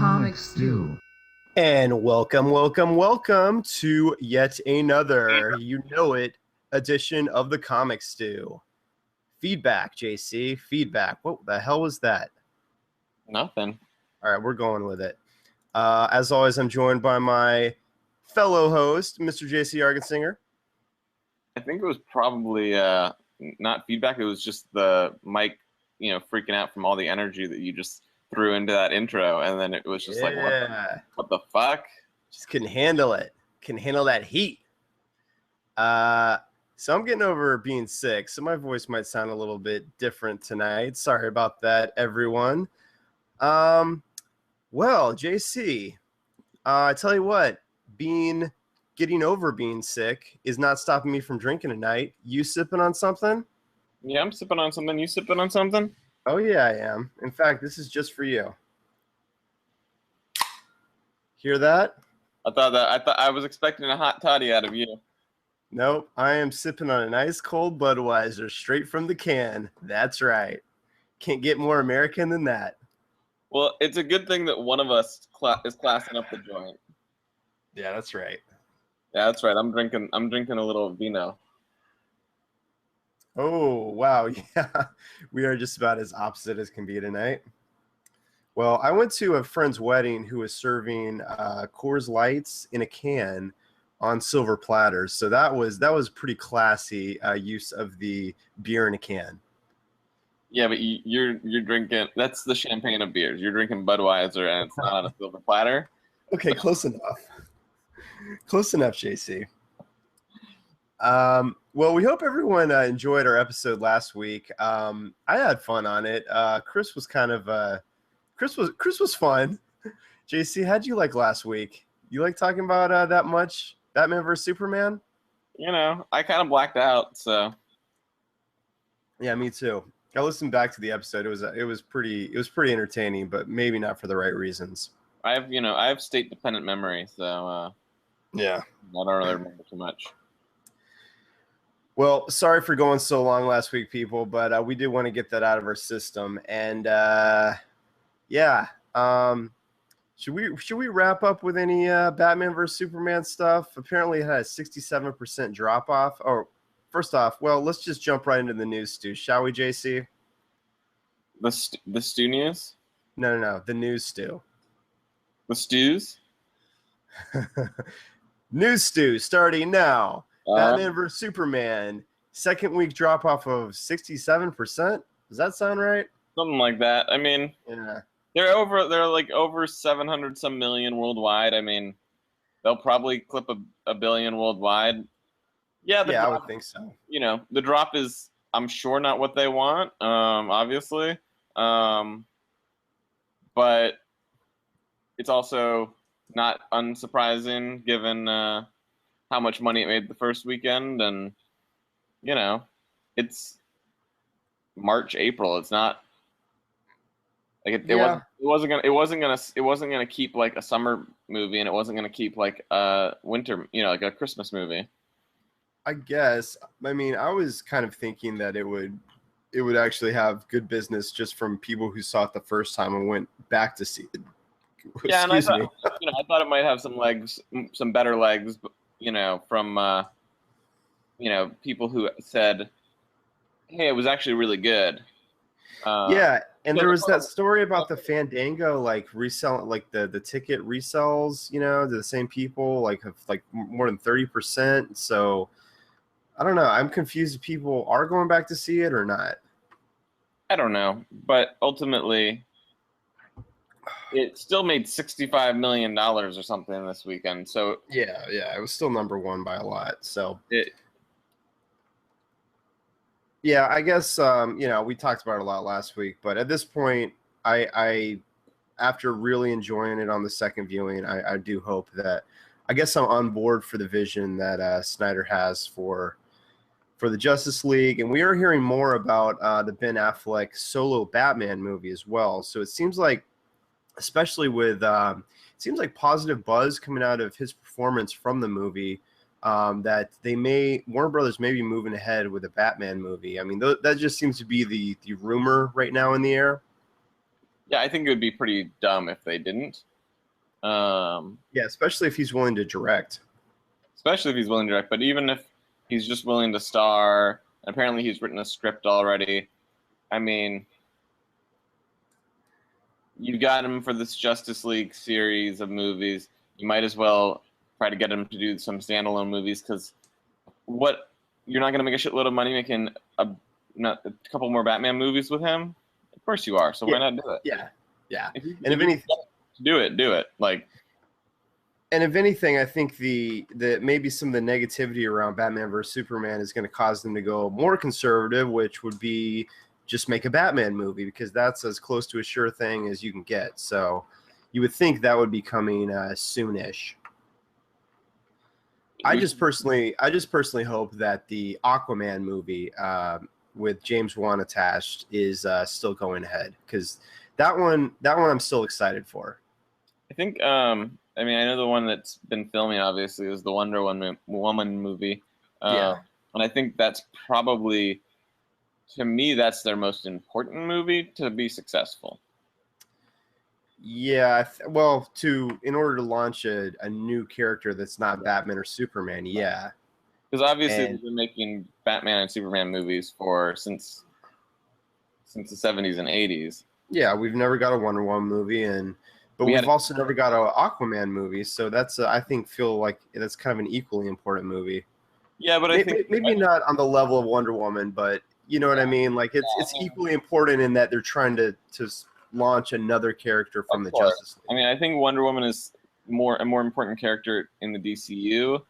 comic stew. And welcome to yet another, you know it, edition of the Comic Stew. Feedback, JC. Feedback. What the hell was that? Nothing. All right, we're going with it. As always, I'm joined by my fellow host, Mr. JC Argensinger. I think it was probably not feedback. It was just the mic, freaking out from all the energy that you just threw into that intro, and then it was just like, what the fuck? Just couldn't handle it. Couldn't handle that heat. So I'm getting over being sick, so my voice might sound a little bit different tonight. Sorry about that, everyone. Well, JC, I tell you what, getting over being sick is not stopping me from drinking tonight. You sipping on something? Yeah, I'm sipping on something. You sipping on something? Oh yeah, I am. In fact, this is just for you. Hear that? I was expecting a hot toddy out of you. Nope, I am sipping on an ice cold Budweiser straight from the can. That's right. Can't get more American than that. Well, it's a good thing that one of us is classing up the joint. Yeah, that's right. Yeah, that's right. I'm drinking a little vino. Oh, wow. Yeah, we are just about as opposite as can be tonight. Well, I went to a friend's wedding who was serving Coors Lights in a can on silver platters. So that was pretty classy use of the beer in a can. Yeah, but you're drinking, that's the champagne of beers. You're drinking Budweiser and it's not on a silver platter. Okay, close enough. Close enough, JC. Well, we hope everyone enjoyed our episode last week. I had fun on it. Chris was Chris was fun. JC, how'd you like last week? You like talking about that much? Batman vs Superman? I kind of blacked out, so. Yeah, me too. I listened back to the episode. It was pretty entertaining, but maybe not for the right reasons. I have state dependent memory, so yeah. I don't really remember too much. Well, sorry for going so long last week, people, but we did want to get that out of our system. And yeah, should we wrap up with any Batman vs Superman stuff? Apparently, it had a 67% drop off. Oh, first off, well, let's just jump right into the news, Stu, shall we, JC? The Stew news? No, the news, Stu. The Stews? News, Stu, starting now. Batman vs Superman, second week drop off of 67%. Does that sound right? Something like that. I mean, yeah. They're like over 700 some million worldwide. I mean, they'll probably clip a billion worldwide. Yeah, I would think so. The drop is, I'm sure, not what they want, obviously. But it's also not unsurprising given how much money it made the first weekend, and it's March, April. It's not like it wasn't gonna keep like a summer movie, and it wasn't gonna keep like a winter, like a Christmas movie. I guess. I mean, I was kind of thinking that it would actually have good business just from people who saw it the first time and went back to see it. Yeah, and I thought it might have some legs, some better legs, from people who said, "Hey, it was actually really good." Yeah, and there was that story about the Fandango reselling, the ticket resells, to the same people, have more than 30%. So I don't know. I'm confused if people are going back to see it or not. I don't know, but ultimately, it still made $65 million or something this weekend. So yeah, it was still number one by a lot. So yeah, I guess we talked about it a lot last week, but at this point, I after really enjoying it on the second viewing, I do hope that, I guess I'm on board for the vision that Snyder has for the Justice League, and we are hearing more about the Ben Affleck solo Batman movie as well. So it seems like, especially with positive buzz coming out of his performance from the movie, that Warner Brothers may be moving ahead with a Batman movie. I mean, that just seems to be the rumor right now in the air. Yeah, I think it would be pretty dumb if they didn't. Yeah, especially if he's willing to direct. Especially if he's willing to direct. But even if he's just willing to star, apparently he's written a script already. I mean, you got him for this Justice League series of movies. You might as well try to get him to do some standalone movies, because you're not going to make a shitload of money making a couple more Batman movies with him. Of course you are. So why not do it? Yeah. If And if anything, do it. Like, and if anything, I think the maybe some of the negativity around Batman versus Superman is going to cause them to go more conservative, which would be just make a Batman movie, because that's as close to a sure thing as you can get. So you would think that would be coming soonish. I just personally hope that the Aquaman movie with James Wan attached is still going ahead, because that one I'm still excited for. I think I mean, I know the one that's been filming obviously is the Wonder Woman movie. Yeah. And I think that's probably, to me, that's their most important movie to be successful. Yeah, well, in order to launch a new character that's not Batman or Superman, yeah. Because obviously they've been making Batman and Superman movies since the 70s and 80s. Yeah, we've never got a Wonder Woman movie, but we've also never got an Aquaman movie, so that's feel like that's kind of an equally important movie. Yeah, but I think maybe not on the level of Wonder Woman, but you know what I mean. Like it's equally important in that they're trying to launch another character from the Justice League. I mean, I think Wonder Woman is a more important character in the DCU,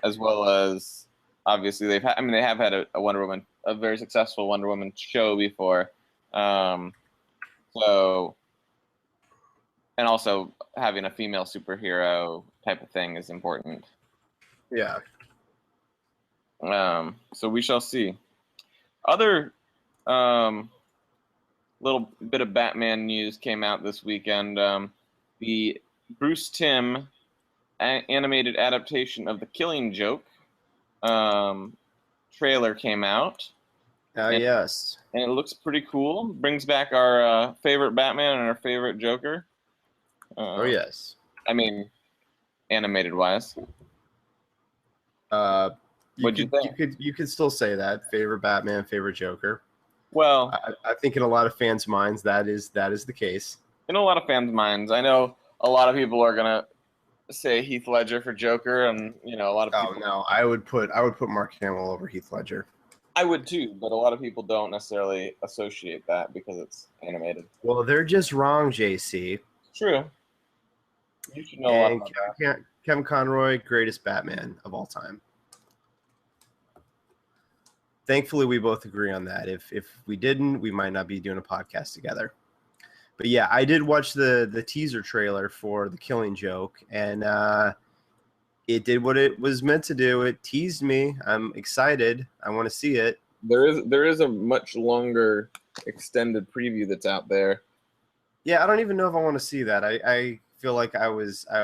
as well as obviously they have had a Wonder Woman, a very successful Wonder Woman show before. So, and also having a female superhero type of thing is important. Yeah. So we shall see. Other little bit of Batman news came out this weekend. The Bruce Timm animated adaptation of The Killing Joke trailer came out. Yes. And it looks pretty cool. Brings back our favorite Batman and our favorite Joker. Oh yes. I mean, animated wise. You could still say that favorite Batman, favorite Joker. Well, I think in a lot of fans' minds that is the case. In a lot of fans' minds, I know a lot of people are gonna say Heath Ledger for Joker, and a lot of people. Oh no, I would put Mark Hamill over Heath Ledger. I would too, but a lot of people don't necessarily associate that because it's animated. Well, they're just wrong, JC. True. You should know a lot about that. Kevin Conroy, greatest Batman of all time. Thankfully, we both agree on that. If we didn't, we might not be doing a podcast together. But yeah, I did watch the teaser trailer for The Killing Joke, and it did what it was meant to do. It teased me. I'm excited. I want to see it. There is a much longer extended preview that's out there. Yeah, I don't even know if I want to see that. I feel like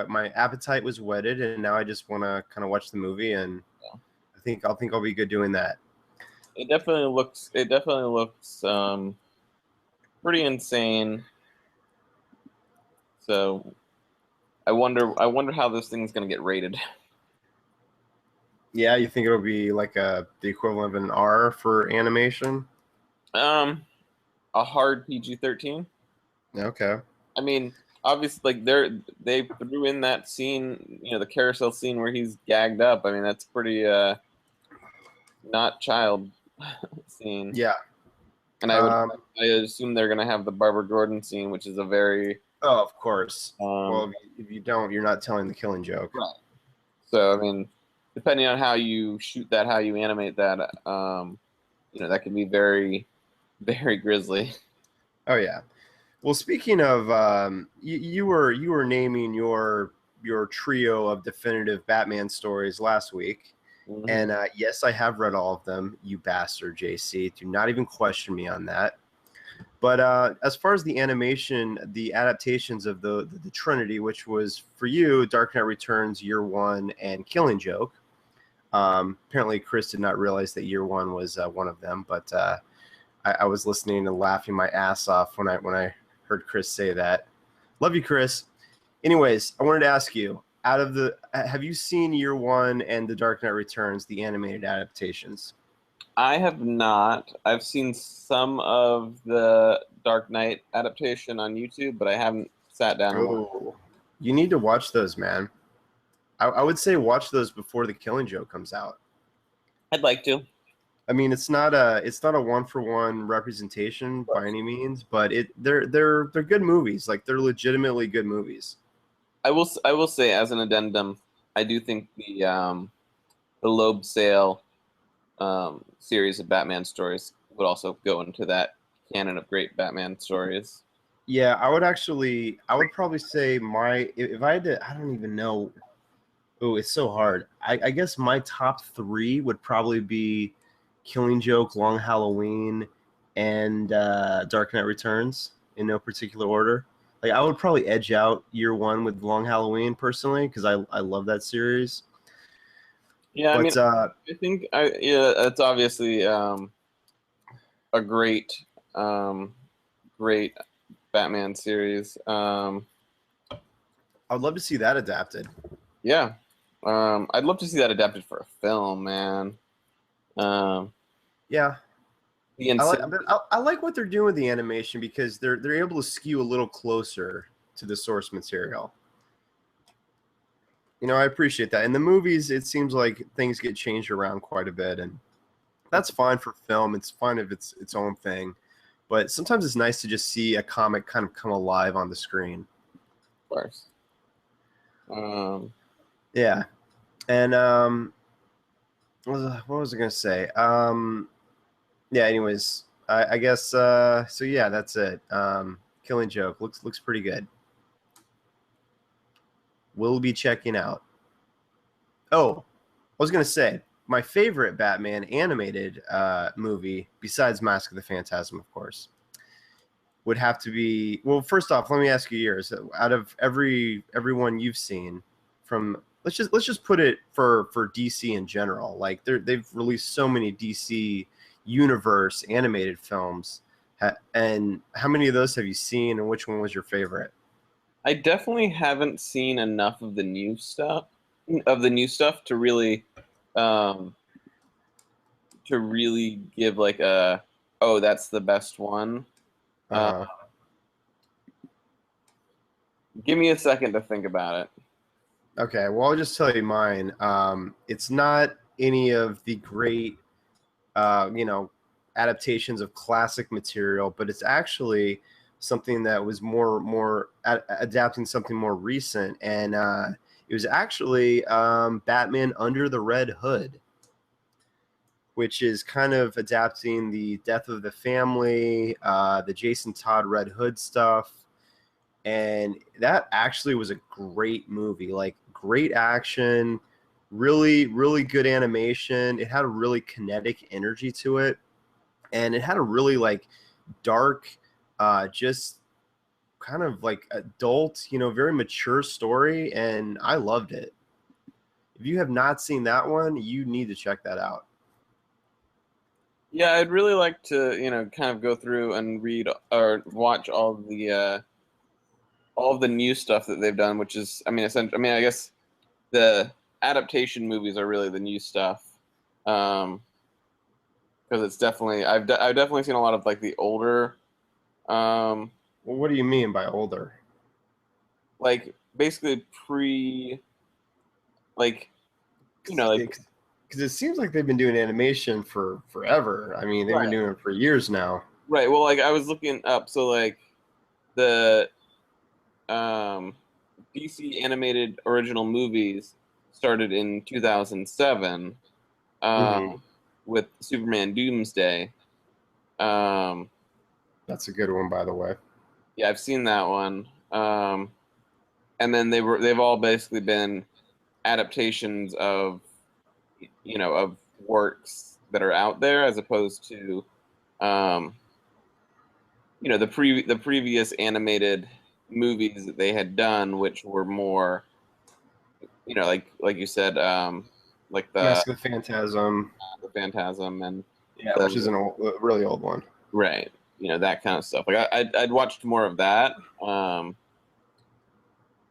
my appetite was whetted, and now I just want to kind of watch the movie, and I think I'll be good doing that. It definitely looks pretty insane. So I wonder how this thing's gonna get rated. Yeah, you think it'll be like the equivalent of an R for animation? A hard PG-13. Okay. I mean, obviously, like they threw in that scene, the carousel scene where he's gagged up. I mean, that's pretty not child scene. Yeah. And I assume they're gonna have the Barbara Gordon scene, which is a very of course. Well, if you don't, you're not telling The Killing Joke. Right. So I mean, depending on how you shoot that, how you animate that, that can be very, very grisly. Oh yeah. Well, speaking of, you were naming your trio of definitive Batman stories last week. Mm-hmm. And yes, I have read all of them, you bastard, JC. Do not even question me on that. But as far as the animation, the adaptations of the Trinity, which was for you, Dark Knight Returns, Year One, and Killing Joke. Apparently, Chris did not realize that Year One was one of them. But I was listening and laughing my ass off when I heard Chris say that. Love you, Chris. Anyways, I wanted to ask you, have you seen Year One and The Dark Knight Returns, the animated adaptations? I have not. I've seen some of the Dark Knight adaptation on YouTube, but I haven't sat down and watched. Oh, you need to watch those, man. I would say watch those before The Killing Joke comes out. I'd like to. I mean, it's not a one for one representation by any means, but they're good movies. Like they're legitimately good movies. I will say as an addendum, I do think the Loeb Sale series of Batman stories would also go into that canon of great Batman stories. Yeah, I would probably say if I had to, I don't even know. Oh, it's so hard. I guess my top three would probably be Killing Joke, Long Halloween, and Dark Knight Returns in no particular order. Like I would probably edge out Year One with Long Halloween personally because I love that series. Yeah, I mean, But I think yeah, it's obviously a great Batman series. I'd love to see that adapted. Yeah, I'd love to see that adapted for a film, man. Um, Yeah, the I like insane, I like what they're doing with the animation because they're able to skew a little closer to the source material. I appreciate that. In the movies, it seems like things get changed around quite a bit, and that's fine for film. It's fine if it's its own thing, but sometimes it's nice to just see a comic kind of come alive on the screen. of course. Um, Yeah, and what was I gonna say? Yeah. Anyways, I guess so. Yeah, that's it. Killing Joke looks pretty good. We'll be checking out. Oh, I was gonna say my favorite Batman animated movie besides Mask of the Phantasm, of course, would have to be. Well, first off, let me ask you yours. Out of everyone you've seen, from let's just put it for DC in general. Like they've released so many DC universe animated films, and how many of those have you seen, and which one was your favorite? I definitely haven't seen enough of the new stuff um, to really give like a, oh, that's the best one. Uh, Uh, Give me a second to think about it. okay, well I'll just tell you mine. It's not any of the great uh, you know, adaptations of classic material, but it's actually something that was more adapting something more recent, and it was actually Batman Under the Red Hood, which is kind of adapting the Death of the Family, the Jason Todd Red Hood stuff, and that actually was a great movie. Like great action, really good animation. It had a really kinetic energy to it, and it had a really like dark, just kind of like adult, very mature story, and I loved it. If you have not seen that one, you need to check that out. Yeah, I'd really like to, kind of go through and read or watch all of the new stuff that they've done, which is, I mean, essentially, I mean, I guess the adaptation movies are really the new stuff, because it's definitely I've definitely seen a lot of like the older, um, Well, what do you mean by older? like basically like like Because it seems like they've been doing animation for forever. I mean, they've been right, doing it for years now. right. Well, like I was looking up, so like the um, DC animated original movies started in 2007, Hmm. with Superman Doomsday. Um, That's a good one, by the way. yeah, I've seen that one. And then they've all basically been adaptations of works that are out there, as opposed to um, the previous animated movies that they had done, which were more, like you said, like the Mask of the Phantasm. the Phantasm and Yeah, which is the a really old one. right, that kind of stuff. Like I'd watched more of that.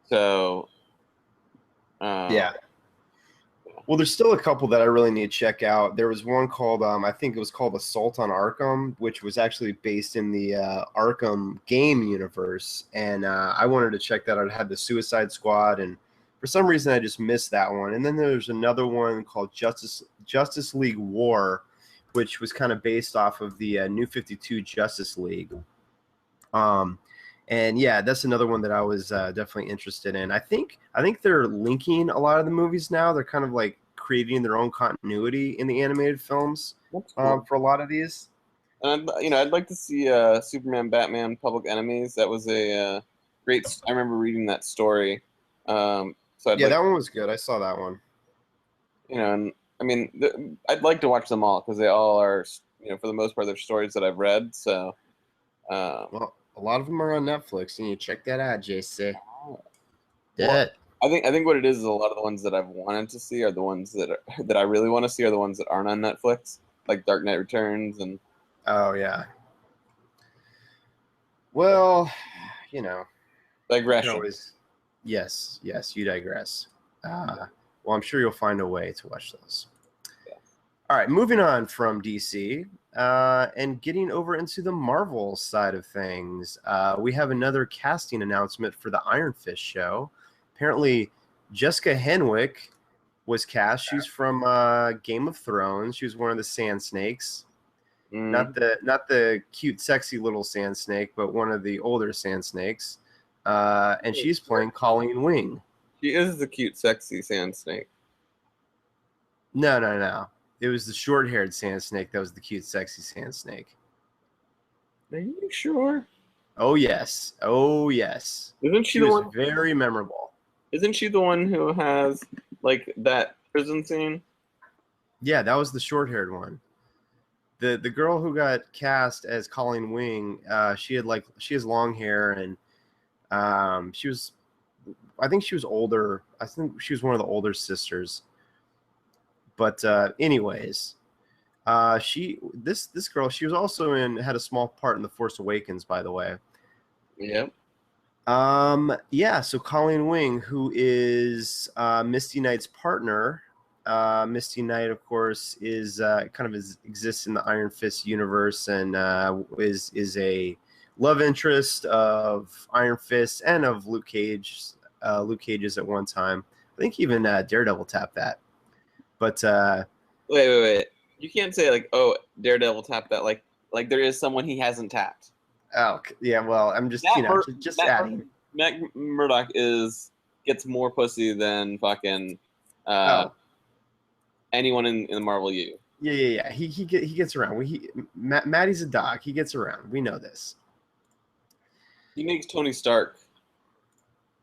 So, Yeah. Well, there's still a couple that I really need to check out. There was one called, I think it was called Assault on Arkham, which was actually based in the Arkham game universe. And I wanted to check that out. It had the Suicide Squad, and for some reason I just missed that one. And then there's another one called Justice League War, which was kind of based off of the New 52 Justice League. And yeah, that's another one that I was definitely interested in. I think they're linking a lot of the movies now. They're kind of like creating their own continuity in the animated films cool. for a lot of these. And I'd like to see Superman, Batman, Public Enemies. That was a great. I remember reading that story. So that one was good. I saw that one. And I mean, I'd like to watch them all because they all are, for the most part, they're stories that I've read. So, well, a lot of them are on Netflix, and you check that out, JC. Well, I think what it is a lot of the ones that I've wanted to see are the ones that I really want to see are the ones that aren't on Netflix, like Dark Knight Returns and. Oh yeah. Well, digression. Always, yes, you digress. Well, I'm sure you'll find a way to watch those. Yeah. All right, moving on from DC and getting over into the Marvel side of things. We have another casting announcement for the Iron Fist show. Apparently, Jessica Henwick was cast. She's from Game of Thrones. She was one of the Sand Snakes. Not the cute, sexy little Sand Snake, but one of the older Sand Snakes. And she's playing Colleen Wing. She is the cute, sexy Sand Snake. No. It was the short-haired Sand Snake that was the cute, sexy Sand Snake. Are you sure? Oh yes. Isn't she the one? Very memorable. Isn't she the one who has like that prison scene? Yeah, that was the short-haired one. The girl who got cast as Colleen Wing, she has long hair, and I think she was older. I think she was one of the older sisters. But anyways, this girl, she was also had a small part in The Force Awakens, by the way. Yep. So Colleen Wing, who is Misty Knight's partner. Misty Knight, of course, is exists in the Iron Fist universe and is a love interest of Iron Fist and of Luke Cage. Luke Cage's at one time. I think even Daredevil tapped that. But wait. You can't say like, oh, Daredevil tapped that. Like there is someone he hasn't tapped. Oh yeah, well, I'm just just adding. Matt Murdock gets more pussy than fucking anyone in the Marvel U. Yeah. He gets around. Maddie's a dog. He gets around. We know this. He makes Tony Stark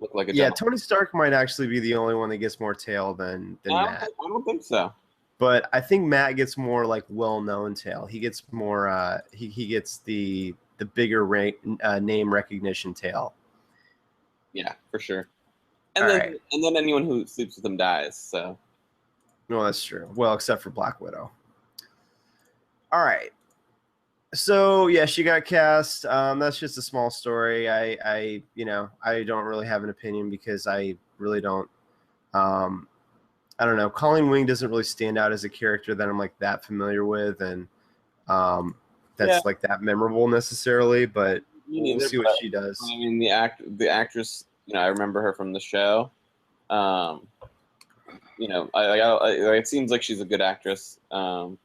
look like a gentleman. Tony Stark might actually be the only one that gets more tail than Matt. I don't think so. But I think Matt gets more like well-known tail. He gets more. He gets the bigger name recognition tail. Yeah, for sure. And then anyone who sleeps with him dies. So. No, that's true. Well, except for Black Widow. All right. So yeah, she got cast. That's just a small story. I don't really have an opinion because I really don't. I don't know. Colleen Wing doesn't really stand out as a character that I'm like that familiar with, and that's like that memorable necessarily. But we'll see what she does. I mean, the actress. I remember her from the show. It seems like she's a good actress. So.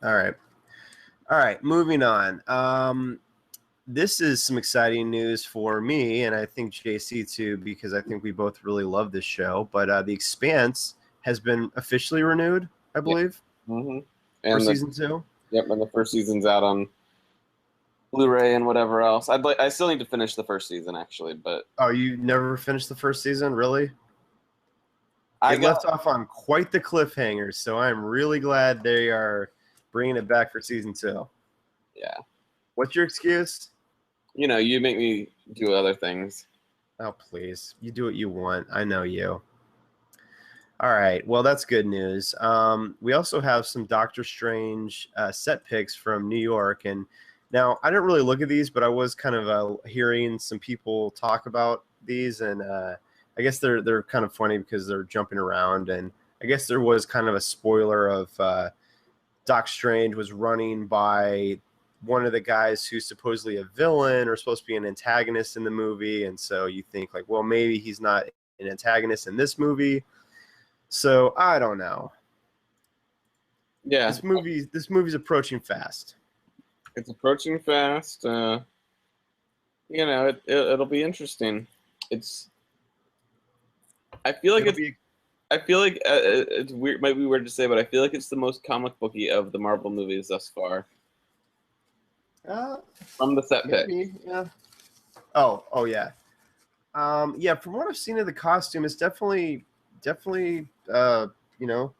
All right. Moving on. This is some exciting news for me, and I think JC too, because I think we both really love this show. But The Expanse has been officially renewed, I believe, and for season 2. Yep, and the first season's out on Blu-ray and whatever else. I still need to finish the first season actually, but you never finished the first season, really? I left off on quite the cliffhanger, so I'm really glad they are bringing it back for season 2. Yeah. What's your excuse? You make me do other things. Oh, please. You do what you want. I know you. All right. Well, that's good news. We also have some Doctor Strange set pics from New York. And now, I didn't really look at these, but I was kind of hearing some people talk about these, and I guess they're kind of funny because they're jumping around, and I guess there was kind of a spoiler of Doc Strange was running by one of the guys who's supposedly a villain or supposed to be an antagonist in the movie, and so you think like, well, maybe he's not an antagonist in this movie. So I don't know. Yeah, this movie's approaching fast. it's approaching fast. It'll be interesting. I feel like it's weird. Might be weird to say, but I feel like it's the most comic booky of the Marvel movies thus far. From the set pick. Yeah. Oh yeah. Yeah. From what I've seen of the costume, it's definitely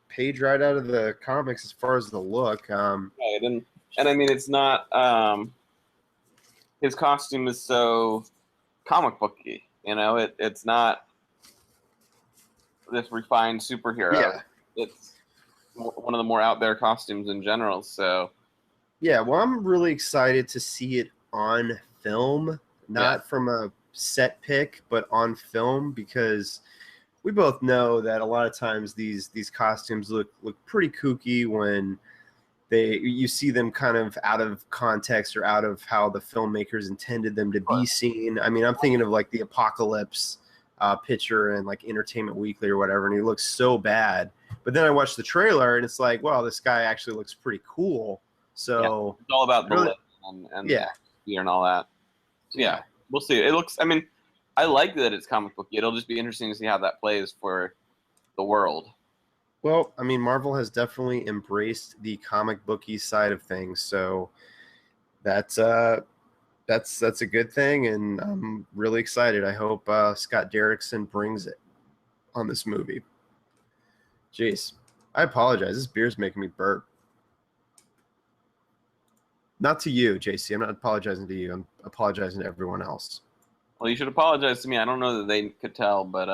page right out of the comics as far as the look. Right, and I mean, it's not. His costume is so comic booky. It's not this refined superhero. Yeah. It's one of the more out there costumes in general. So yeah, well, I'm really excited to see it on film, not from a set pick, but on film, because we both know that a lot of times these costumes look pretty kooky when you see them kind of out of context or out of how the filmmakers intended them to be seen. I mean, I'm thinking of like the Apocalypse picture and like Entertainment Weekly or whatever, and he looks so bad. But then I watched the trailer and it's like, wow, this guy actually looks pretty cool. So it's all about the lip and and all that. So, yeah, we'll see. It looks. I mean, I like that it's comic book. It'll just be interesting to see how that plays for the world. Well, I mean, Marvel has definitely embraced the comic booky side of things, so that's a good thing, and I'm really excited. I hope Scott Derrickson brings it on this movie. Jeez, I apologize. This beer's making me burp. Not to you, JC. I'm not apologizing to you. I'm apologizing to everyone else. Well, you should apologize to me. I don't know that they could tell, but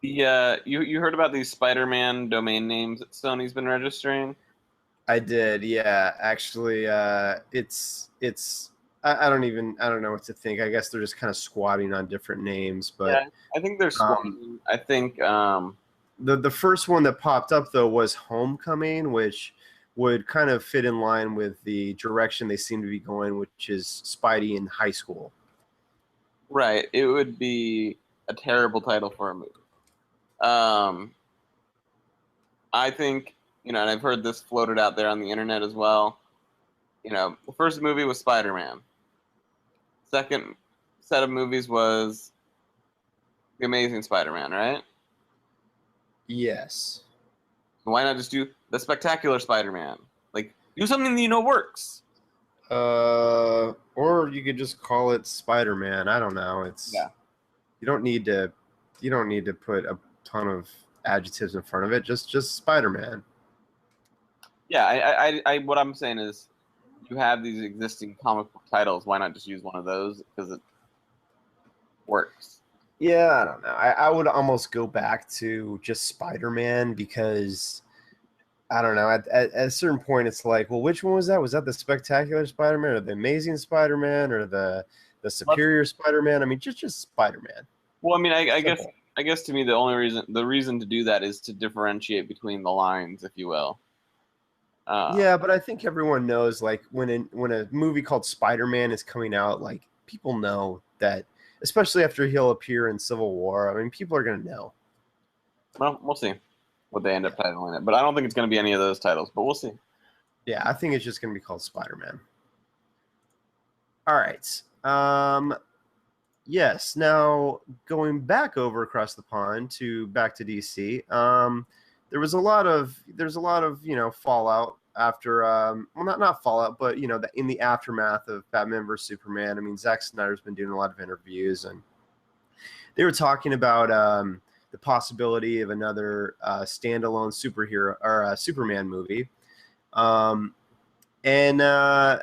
you heard about these Spider-Man domain names that Sony's been registering? I did, yeah. Actually, it's I don't know what to think. I guess they're just kind of squatting on different names, but yeah, I think they're squatting. I think the first one that popped up though was Homecoming, which would kind of fit in line with the direction they seem to be going, which is Spidey in high school. Right. It would be a terrible title for a movie. I think, and I've heard this floated out there on the internet as well. The first movie was Spider-Man. Second set of movies was The Amazing Spider-Man, right? Yes. So why not just do The Spectacular Spider-Man? Like, do something that works. Or you could just call it Spider-Man. I don't know. You don't need to put a ton of adjectives in front of it. Just Spider-Man. Yeah, I what I'm saying is, you have these existing comic book titles. Why not just use one of those? Because it works. Yeah, I don't know. I would almost go back to just Spider-Man because I don't know. At a certain point, it's like, well, which one was that? Was that the Spectacular Spider-Man or the Amazing Spider-Man or the Superior Spider-Man? I mean, just Spider-Man. Well, I mean, I guess to me the reason to do that is to differentiate between the lines, if you will. Yeah, but I think everyone knows, like, when a movie called Spider-Man is coming out, like, people know that, especially after he'll appear in Civil War. I mean, people are going to know. Well, we'll see what they end up titling it. But I don't think it's going to be any of those titles, but we'll see. Yeah, I think it's just going to be called Spider-Man. All right. Yes, now going back over across the pond back to DC, there's a lot of fallout after well, not fallout, but in the aftermath of Batman vs Superman. I mean, Zack Snyder's been doing a lot of interviews, and they were talking about the possibility of another standalone superhero or Superman movie, and I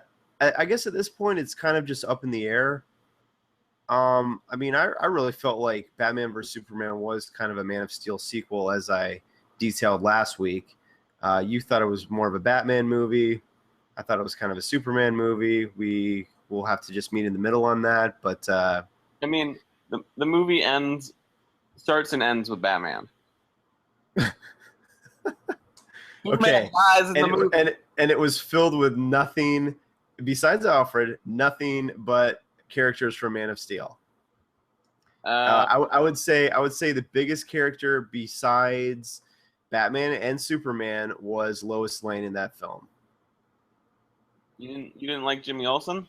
guess at this point it's kind of just up in the air. I mean, I really felt like Batman vs Superman was kind of a Man of Steel sequel, as I detailed last week. You thought it was more of a Batman movie. I thought it was kind of a Superman movie. We will have to just meet in the middle on that. But I mean, the movie starts and ends with Batman. Superman Okay, dies in the and movie. and it was filled with nothing besides Alfred, nothing but characters from Man of Steel. I would say the biggest character besides Batman and Superman was Lois Lane in that film. You didn't like Jimmy Olsen?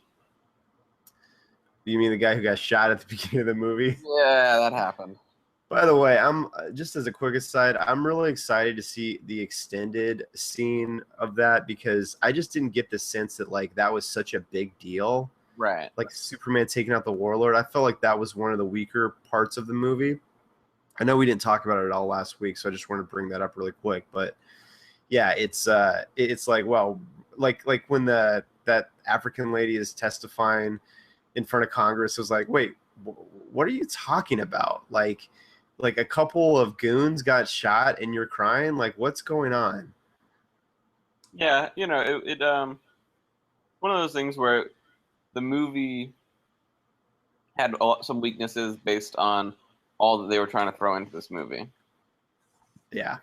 You mean the guy who got shot at the beginning of the movie? Yeah, that happened. By the way, I'm just as a quick aside, I'm really excited to see the extended scene of that because I just didn't get the sense that like that was such a big deal. Right. Like Superman taking out the Warlord, I felt like that was one of the weaker parts of the movie. I know we didn't talk about it at all last week, so I just wanted to bring that up really quick. But yeah, it's like well, like when that African lady is testifying in front of Congress, it was like, wait, what are you talking about? Like a couple of goons got shot and you're crying? Like what's going on? Yeah, it one of those things where the movie had some weaknesses based on all that they were trying to throw into this movie. Yeah.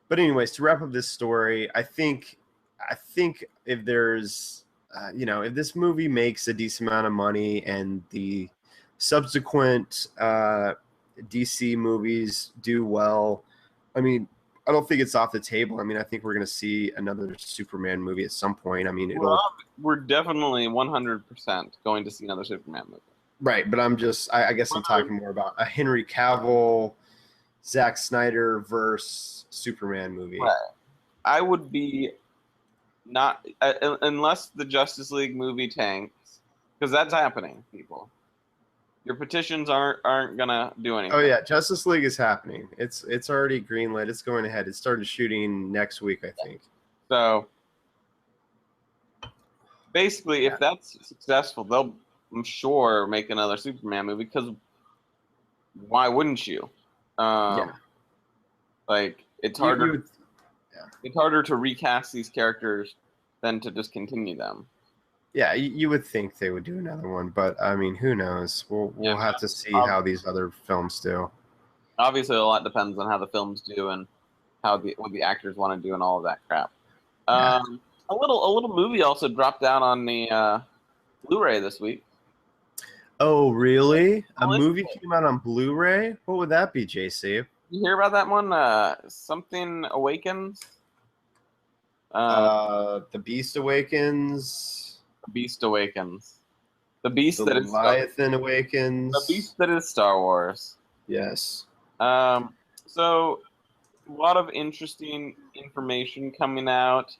But anyways, to wrap up this story, I think if there's if this movie makes a decent amount of money and the subsequent DC movies do well, I mean, I don't think it's off the table. I mean, I think we're going to see another Superman movie at some point. I mean, We're definitely 100% going to see another Superman movie. right, but I guess I'm talking more about a Henry Cavill, Zack Snyder versus Superman movie. Right. I would be not unless the Justice League movie tanks, because that's happening, people. Your petitions aren't gonna do anything. Oh yeah, Justice League is happening. It's already greenlit. It's going ahead. It started shooting next week, I think. So basically, if that's successful, they'll, I'm sure, make another Superman movie. Because why wouldn't you? Yeah. Like it's harder. Yeah. It's harder to recast these characters than to just continue them. Yeah, you would think they would do another one, but I mean, who knows? We'll have to see how these other films do. Obviously, a lot depends on how the films do and what the actors want to do and all of that crap. Yeah. A little movie also dropped down on the Blu-ray this week. Oh, really? A movie came out on Blu-ray? What would that be, JC? You hear about that one? Something Awakens. The Beast Awakens. Beast Awakens. The beast The that is Leviathan Awakens. The beast that is Star Wars. Yes. So a lot of interesting information coming out.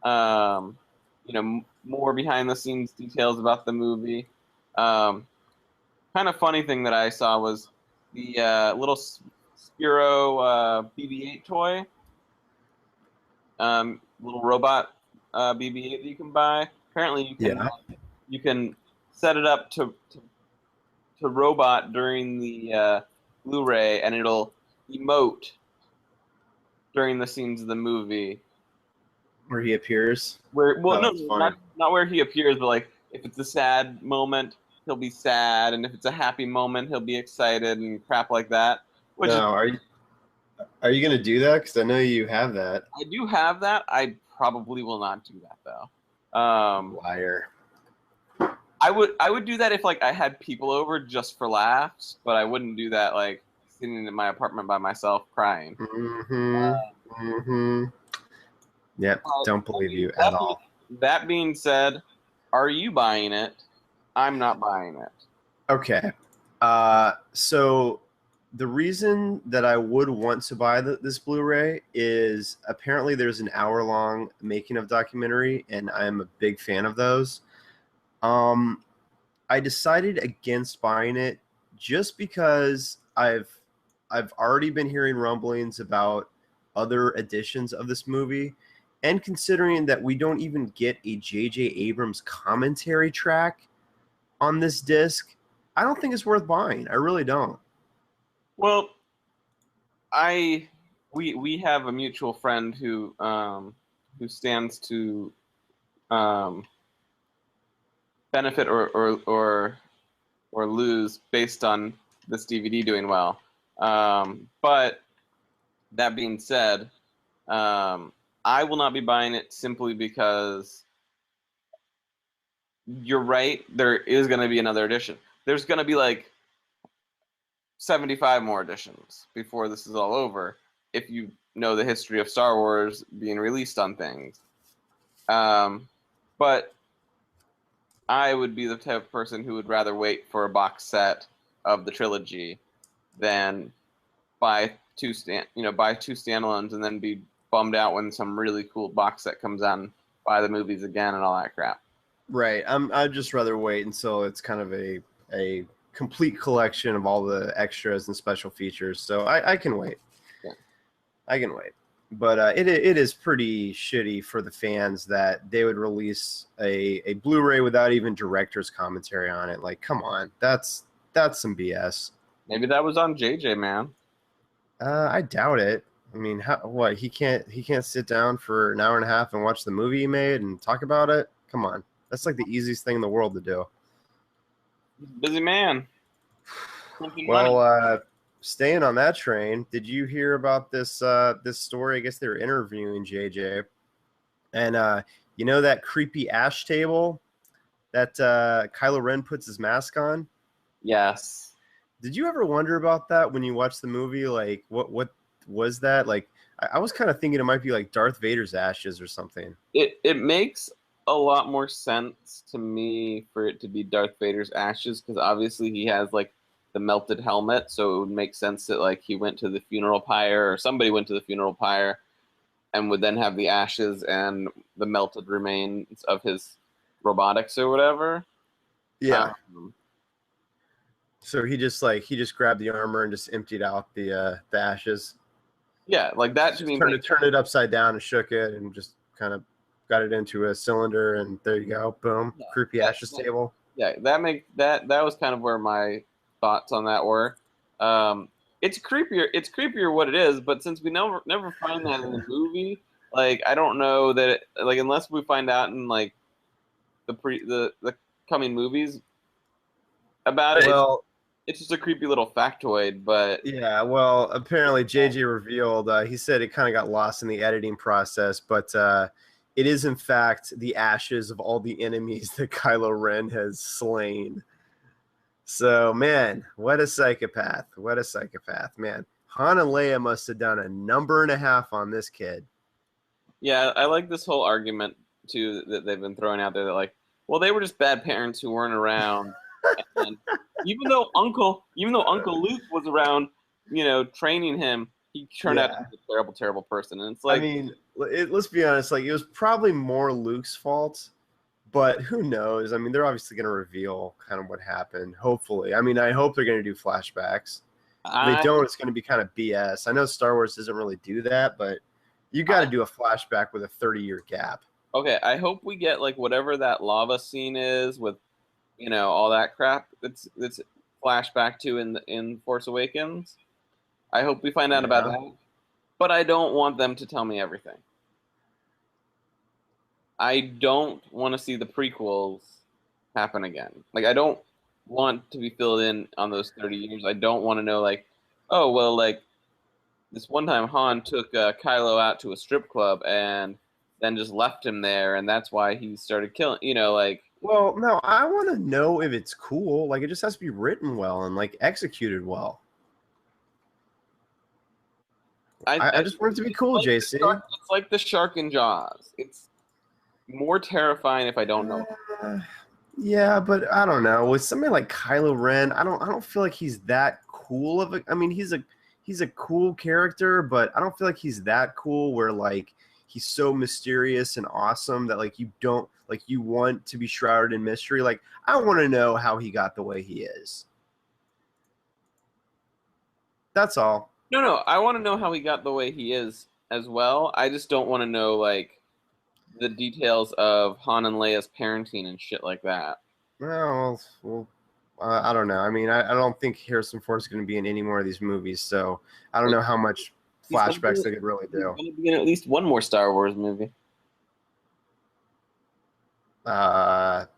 More behind the scenes details about the movie. Kind of funny thing that I saw was the little Spiro BB-8 toy. Little robot BB-8 that you can buy. Apparently, you can set it up to robot during the Blu-ray, and it'll emote during the scenes of the movie where he appears. Not where he appears, but like if it's a sad moment, he'll be sad, and if it's a happy moment, he'll be excited and crap like that. Are you going to do that? Because I know you have that. I do have that. I probably will not do that though. Liar. I would do that if like I had people over just for laughs, but I wouldn't do that like sitting in my apartment by myself crying. Yep, don't believe you at all. That being said, are you buying it? I'm not buying it. Okay. So the reason that I would want to buy this Blu-ray is apparently there's an hour-long making of documentary, and I'm a big fan of those. I decided against buying it just because I've already been hearing rumblings about other editions of this movie, and considering that we don't even get a J.J. Abrams commentary track on this disc, I don't think it's worth buying. I really don't. Well, we have a mutual friend who stands to benefit or or lose based on this DVD doing well. But that being said, I will not be buying it simply because you're right. There is going to be another edition. There's going to be like 75 more editions before this is all over, if you know the history of Star Wars being released on things. But I would be the type of person who would rather wait for a box set of the trilogy than buy two standalones and then be bummed out when some really cool box set comes out and buy the movies again and all that crap. Right. I'd just rather wait until it's kind of a complete collection of all the extras and special features. So I can wait. Yeah. I can wait. But it is pretty shitty for the fans that they would release a Blu-ray without even director's commentary on it. Like, come on, that's some BS. Maybe that was on JJ, man. I doubt it. I mean, he can't sit down for an hour and a half and watch the movie he made and talk about it? Come on, that's like the easiest thing in the world to do. Busy man. Well, staying on that train, did you hear about this this story? I guess they were interviewing JJ, and you know that creepy ash table that Kylo Ren puts his mask on? Yes. Did you ever wonder about that when you watched the movie? Like, what was that? Like, I was kind of thinking it might be like Darth Vader's ashes or something. It makes a lot more sense to me for it to be Darth Vader's ashes, because obviously he has like the melted helmet, so it would make sense that like he went to the funeral pyre, or somebody went to the funeral pyre, and would then have the ashes and the melted remains of his robotics or whatever. Yeah. So he just grabbed the armor and just emptied out the ashes. Yeah, like that. Turned it upside down and shook it and just kind of got it into a cylinder, and there you go, boom, yeah, creepy ashes table. Yeah, that was kind of where my thoughts on that were. It's creepier. It's creepier what it is, but since we never find that in the movie, like I don't know that like unless we find out in like the coming movies about it. Well, it's just a creepy little factoid, but yeah. Well, apparently JJ revealed he said it kind of got lost in the editing process, but it is in fact the ashes of all the enemies that Kylo Ren has slain. So, man, what a psychopath. What a psychopath, man. Han and Leia must have done a number and a half on this kid. Yeah, I like this whole argument, too, that they've been throwing out there that, like, well, they were just bad parents who weren't around. And even though Uncle Luke was around, training him, he turned out to be a terrible, terrible person. And it's like, I mean, let's be honest, like, it was probably more Luke's fault. But who knows? I mean, they're obviously going to reveal kind of what happened, hopefully. I mean, I hope they're going to do flashbacks. If they don't, it's going to be kind of BS. I know Star Wars doesn't really do that, but you got to do a flashback with a 30-year gap. Okay, I hope we get, like, whatever that lava scene is with, all that crap that's flashback to in Force Awakens. I hope we find out about that. But I don't want them to tell me everything. I don't want to see the prequels happen again. Like, I don't want to be filled in on those 30 years. I don't want to know, like, oh, well, like, this one time Han took Kylo out to a strip club and then just left him there, and that's why he started killing, like... Well, no, I want to know if it's cool. Like, it just has to be written well and, like, executed well. I just want it to be cool, like JC. It's like the shark in Jaws. It's more terrifying if I don't know. Yeah, but I don't know. With somebody like Kylo Ren, I don't feel like he's that cool of a. I mean, he's a cool character, but I don't feel like he's that cool where like he's so mysterious and awesome that like you want to be shrouded in mystery. Like I want to know how he got the way he is. That's all. No, I want to know how he got the way he is as well. I just don't want to know like the details of Han and Leia's parenting and shit like that. Well, I don't know. I mean, I don't think Harrison Ford is going to be in any more of these movies, so I don't know how much flashbacks they could really do. He's going to be in at least one more Star Wars movie. Harrison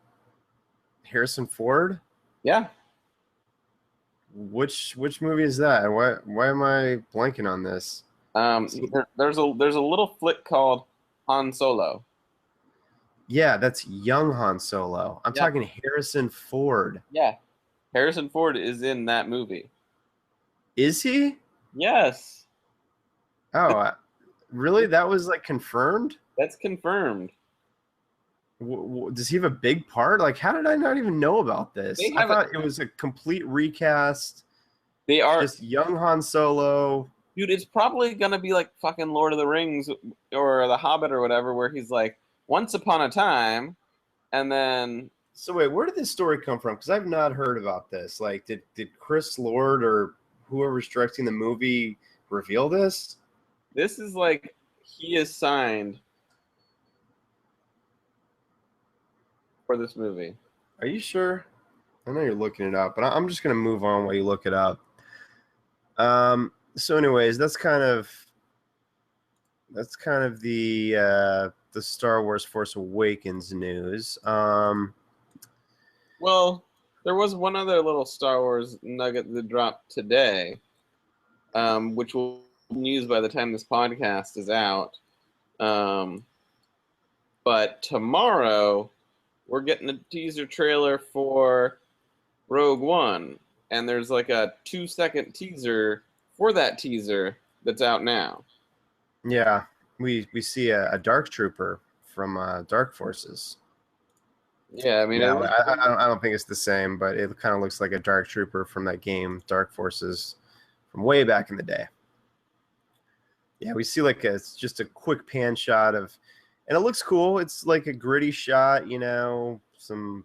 Ford? Yeah. Which movie is that? Why am I blanking on this? There's a little flick called Han Solo. Yeah, that's young Han Solo. I'm Yeah, talking Harrison Ford. yeah. Harrison Ford is in that movie. Is he? Yes, Oh, really? That was like confirmed? that's confirmed. Does he have a big part? Like, how did I not even know about this? They I have it. thought it was a complete recast, They are, just young Han Solo. dude. It's probably gonna be like fucking Lord of the Rings or The Hobbit or whatever, where he's like, once upon a time, and then So wait, where did this story come from? Because I've not heard about this. Like, did Chris Lord or whoever's directing the movie reveal this? this is like he is signed for this movie. Are you sure? I know you're looking it up, but I'm just gonna move on while you look it up. So, anyways, that's kind of the Star Wars Force Awakens news. Well, there was one other little Star Wars nugget that dropped today, which will be news by the time this podcast is out. Um, but tomorrow we're getting a teaser trailer for Rogue One, and there's like a 2-second teaser for that teaser that's out now. Yeah, we see a Dark Trooper from Dark Forces. Yeah, I mean, Yeah, I don't think it's the same, but it kind of looks like a Dark Trooper from that game, Dark Forces, from way back in the day. Yeah, we see it's just a quick pan shot and it looks cool. It's like a gritty shot, some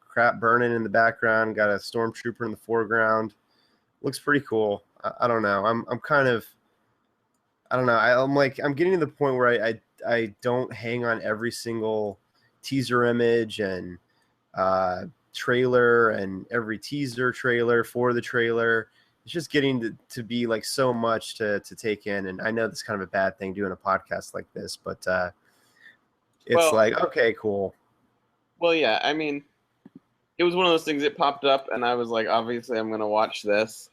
crap burning in the background. Got a stormtrooper in the foreground. Looks pretty cool. I don't know. I'm kind of, I don't know. I'm getting to the point where I don't hang on every single teaser image and trailer and every teaser trailer for the trailer. It's just getting to be like so much to take in. And I know that's kind of a bad thing doing a podcast like this, but it's well, like, okay, cool. well, yeah. I mean, it was one of those things that popped up, and I was like, obviously, I'm gonna watch this.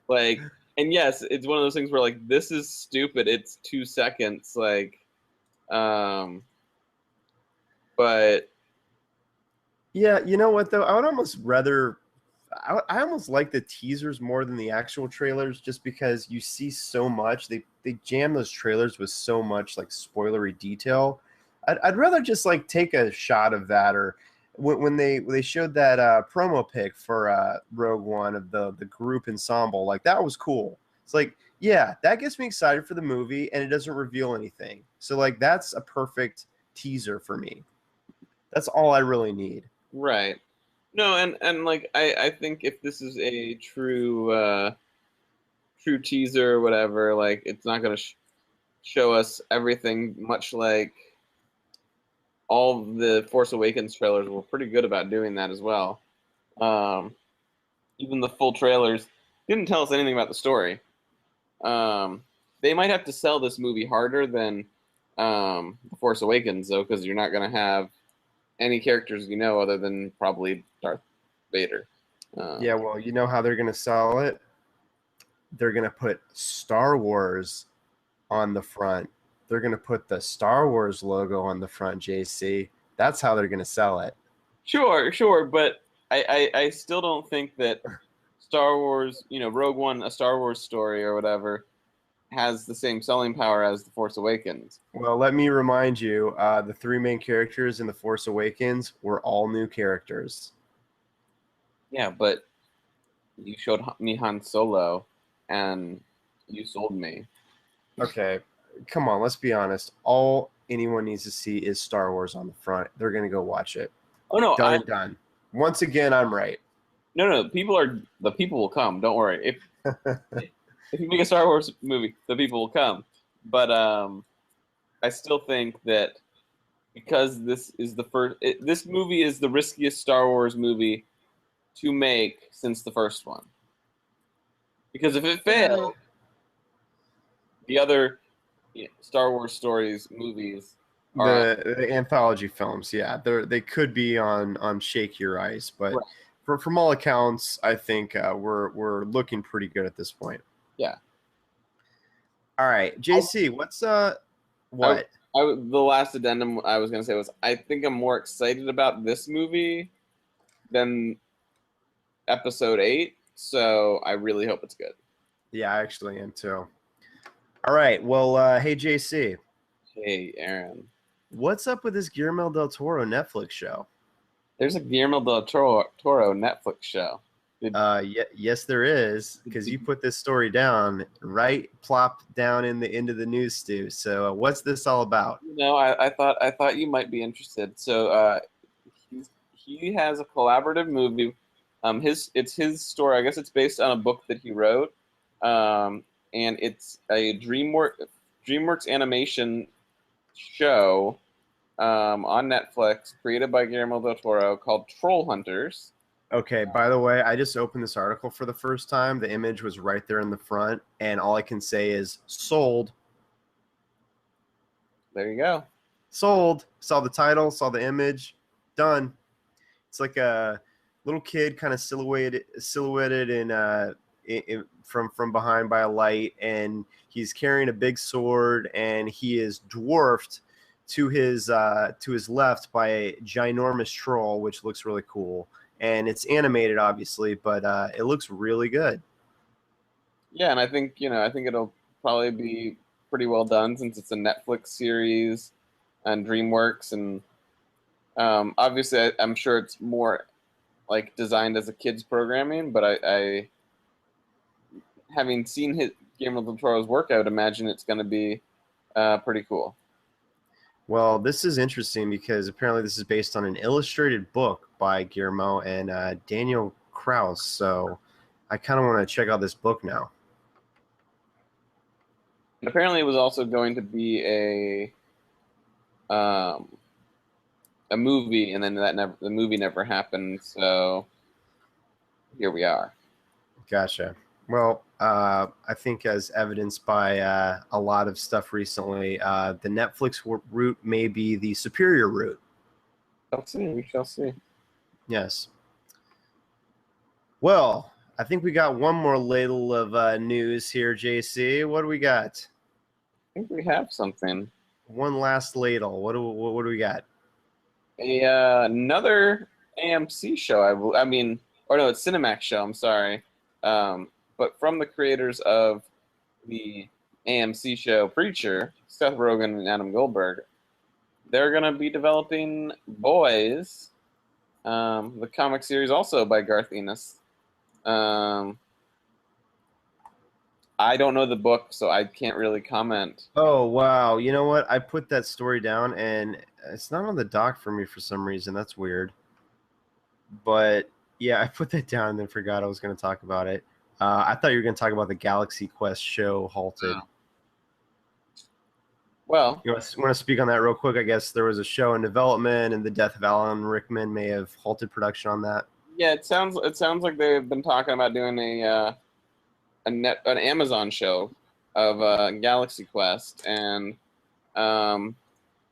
Like, and yes, it's one of those things where like this is stupid. It's 2 seconds, like, but Yeah, you know what though? I would almost rather. I almost like the teasers more than the actual trailers, just because you see so much. They jam those trailers with so much like spoilery detail. I'd rather just like take a shot of that, or when they showed that promo pic for Rogue One of the group ensemble, like that was cool. It's like, yeah, that gets me excited for the movie, and it doesn't reveal anything. So like that's a perfect teaser for me. That's all I really need. right. No, and like I think if this is a true teaser or whatever, like it's not gonna show us everything. Much like all the Force Awakens trailers were pretty good about doing that as well. Um, Even the full trailers didn't tell us anything about the story. They might have to sell this movie harder than The Force Awakens, though, because you're not going to have any characters other than probably Darth Vader. Yeah, well, you know how they're going to sell it? They're going to put Star Wars on the front. They're going to put the Star Wars logo on the front, JC. That's how they're going to sell it. Sure, but I still don't think that Star Wars, Rogue One, a Star Wars story or whatever, has the same selling power as The Force Awakens. Well, let me remind you, the three main characters in The Force Awakens were all new characters. Yeah, but you showed me Han Solo, and you sold me. Okay, come on, let's be honest. All anyone needs to see is Star Wars on the front. They're going to go watch it. Oh no, Done and done. Once again, I'm right. No. The people will come. Don't worry. If you make a Star Wars movie, the people will come. But I still think that because this is this movie is the riskiest Star Wars movie to make since the first one. Because if it failed, the other Star Wars stories movies the anthology films, yeah, they could be on Shake Your Ice, but right. from all accounts, I think we're looking pretty good at this point. Yeah. All right, JC, what's what? The last addendum I was gonna say was I think I'm more excited about this movie than episode 8, so I really hope it's good. Yeah, I actually am too. All right, well, hey JC, Hey, Aaron. what's up with this Guillermo del Toro Netflix show? There's a Guillermo del Toro Netflix show. Yes, there is, because you put this story down right, plop down into the news stew. So, what's this all about? I thought you might be interested. So, he has a collaborative movie. It's his story. I guess it's based on a book that he wrote, and it's a DreamWorks animation show on Netflix, created by Guillermo del Toro, called Troll Hunters. Okay, by the way, I just opened this article for the first time. The image was right there in the front, and all I can say is sold. There you go. Sold. Saw the title, saw the image, done. It's like a little kid kind of silhouetted from behind by a light, and he's carrying a big sword, and he is dwarfed to his left by a ginormous troll, which looks really cool. And it's animated, obviously, but it looks really good. Yeah, and I think it'll probably be pretty well done since it's a Netflix series and DreamWorks, and obviously I'm sure it's more like designed as a kids programming. But I having seen Guillermo del Toro's work, I would imagine it's going to be pretty cool. Well, this is interesting because apparently this is based on an illustrated book by Guillermo and Daniel Kraus. So I kind of want to check out this book now. And apparently, it was also going to be a movie, and then the movie never happened. So here we are. Gotcha. Well, I think as evidenced by a lot of stuff recently, the Netflix route may be the superior route. We shall see. Yes. Well, I think we got one more ladle of news here, JC. What do we got? I think we have something. One last ladle. What do we got? Another AMC show. It's Cinemax show. I'm sorry. But from the creators of the AMC show Preacher, Seth Rogen and Adam Goldberg, they're going to be developing Boys, the comic series also by Garth Ennis. I don't know the book, so I can't really comment. Oh, wow. You know what? I put that story down, and it's not on the doc for me for some reason. That's weird. But, yeah, I put that down and then forgot I was going to talk about it. I thought you were going to talk about the Galaxy Quest show halted. Well, you want to speak on that real quick? I guess there was a show in development, and the death of Alan Rickman may have halted production on that. Yeah, it sounds like they've been talking about doing an Amazon show of Galaxy Quest, and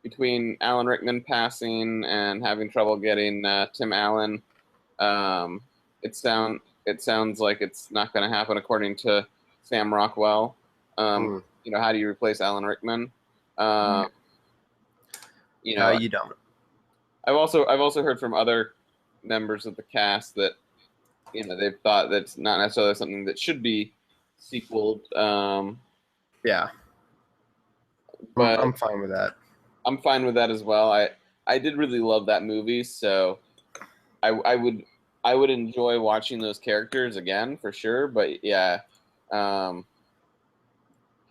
between Alan Rickman passing and having trouble getting Tim Allen, it sounds like it's not going to happen, according to Sam Rockwell. How do you replace Alan Rickman? You don't. I've also heard from other members of the cast that they've thought that's not necessarily something that should be sequeled. Yeah, but I'm fine with that. I'm fine with that as well. I did really love that movie, so I would enjoy watching those characters again for sure. But yeah, how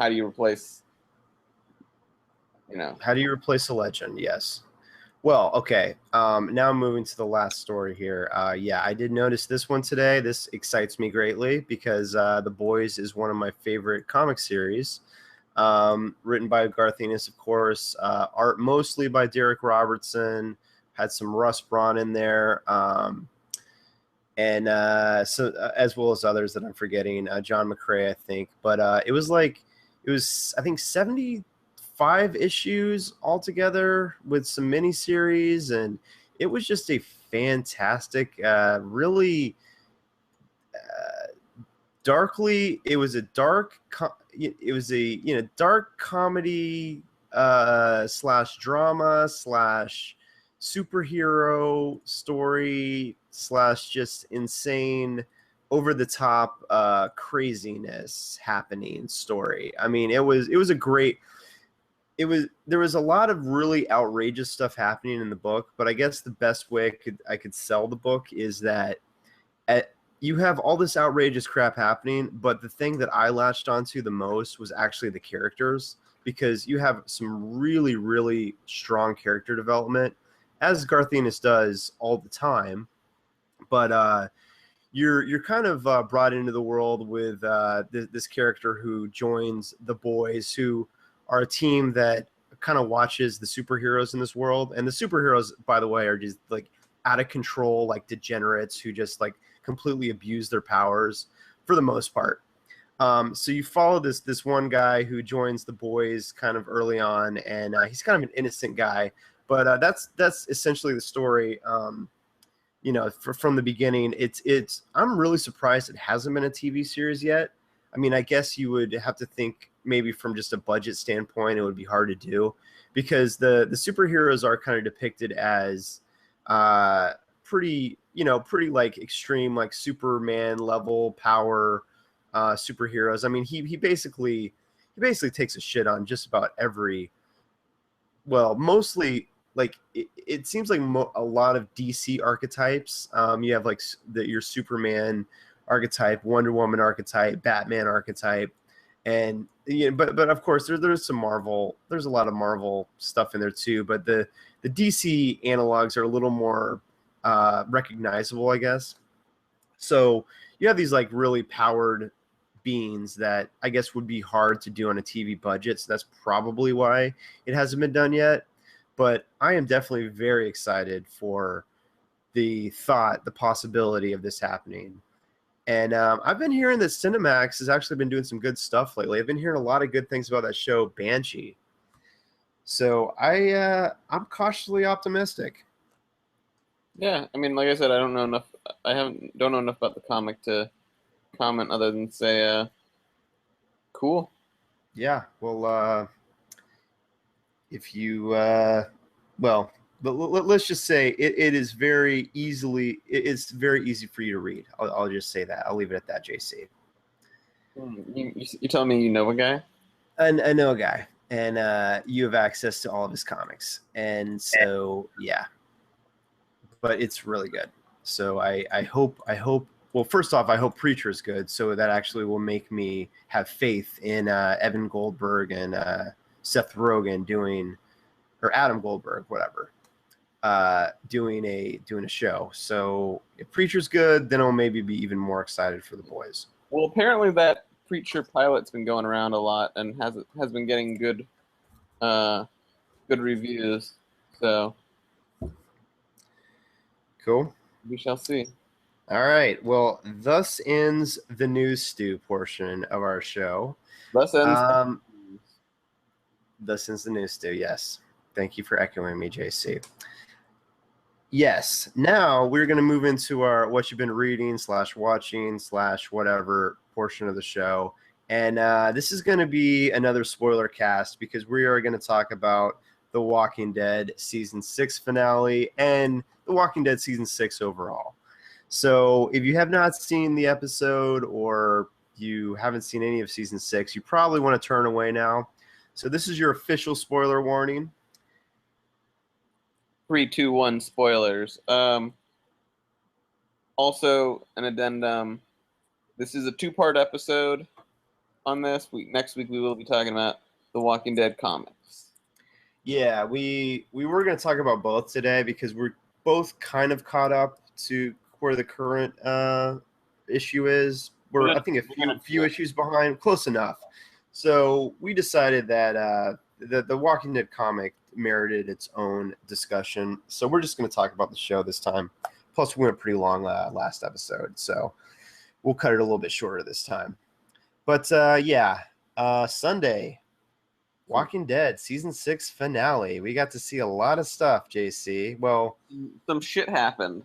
do you replace? How do you replace a legend? Yes. Well, okay. Now I'm moving to the last story here. I did notice this one today. This excites me greatly because The Boys is one of my favorite comic series. Written by Garth Ennis, of course. Art mostly by Derek Robertson. Had some Russ Braun in there. And as well as others that I'm forgetting. John McCrae, I think. But it was I think 75 issues altogether with some miniseries, and it was just a fantastic, really darkly. It was a dark comedy slash drama slash superhero story slash just insane over the top craziness happening story. I mean, it was a great. There was a lot of really outrageous stuff happening in the book, but I guess the best way I could sell the book is that you have all this outrageous crap happening, but the thing that I latched onto the most was actually the characters, because you have some really, really strong character development, as Garth Ennis does all the time. But you're kind of brought into the world with this character who joins the boys, who are a team that kind of watches the superheroes in this world. And the superheroes, by the way, are just like out of control, like degenerates who just like completely abuse their powers for the most part. So you follow this one guy who joins the boys kind of early on, and he's kind of an innocent guy, but that's essentially the story. From the beginning, it's I'm really surprised it hasn't been a TV series yet. I mean, I guess you would have to think maybe from just a budget standpoint, it would be hard to do, because the superheroes are kind of depicted as pretty like extreme, like Superman level power superheroes. I mean, he basically takes a shit on just about every, well, mostly like it seems like a lot of DC archetypes. You have like your Superman archetype, Wonder Woman archetype, Batman archetype, and but of course there's some Marvel. There's a lot of Marvel stuff in there too. But the DC analogs are a little more recognizable, I guess. So you have these like really powered beings that I guess would be hard to do on a TV budget. So that's probably why it hasn't been done yet. But I am definitely very excited for the possibility of this happening. And I've been hearing that Cinemax has actually been doing some good stuff lately. I've been hearing a lot of good things about that show, Banshee. So I'm cautiously optimistic. Yeah, I mean, like I said, I don't know enough. Don't know enough about the comic to comment other than say, cool. Yeah. Well, if you let's just say it is very easily. It's very easy for you to read. I'll just say that. I'll leave it at that, JC. You telling me you know a guy? I know a guy, and you have access to all of his comics, and so yeah. But it's really good. So I hope. Well, first off, I hope Preacher is good, so that actually will make me have faith in Evan Goldberg and Seth Rogen doing, or Adam Goldberg, whatever, doing a show. So if Preacher's good, then I'll maybe be even more excited for the boys. Well, apparently that Preacher pilot's been going around a lot and has been getting good reviews. So cool. We shall see. All right. Well, thus ends the news stew portion of our show. Thus ends the news stew. Yes. Thank you for echoing me, JC. Yes. Now we're going to move into our what you've been reading / watching / whatever portion of the show. And this is going to be another spoiler cast, because we are going to talk about The Walking Dead Season 6 finale and The Walking Dead Season 6 overall. So if you have not seen the episode, or you haven't seen any of Season 6, you probably want to turn away now. So this is your official spoiler warning. 3, 2, 1 spoilers. Also, an addendum. This is a 2-part episode on this. Next week we will be talking about The Walking Dead comics. Yeah, we were going to talk about both today, because we're both kind of caught up to where the current issue is. We're I think a few issues behind, close enough. So we decided that the Walking Dead comic merited its own discussion. So we're just going to talk about the show this time. Plus, we went pretty long last episode, so we'll cut it a little bit shorter this time. But Sunday, Walking Dead season 6 finale. We got to see a lot of stuff, JC. Well, some shit happened.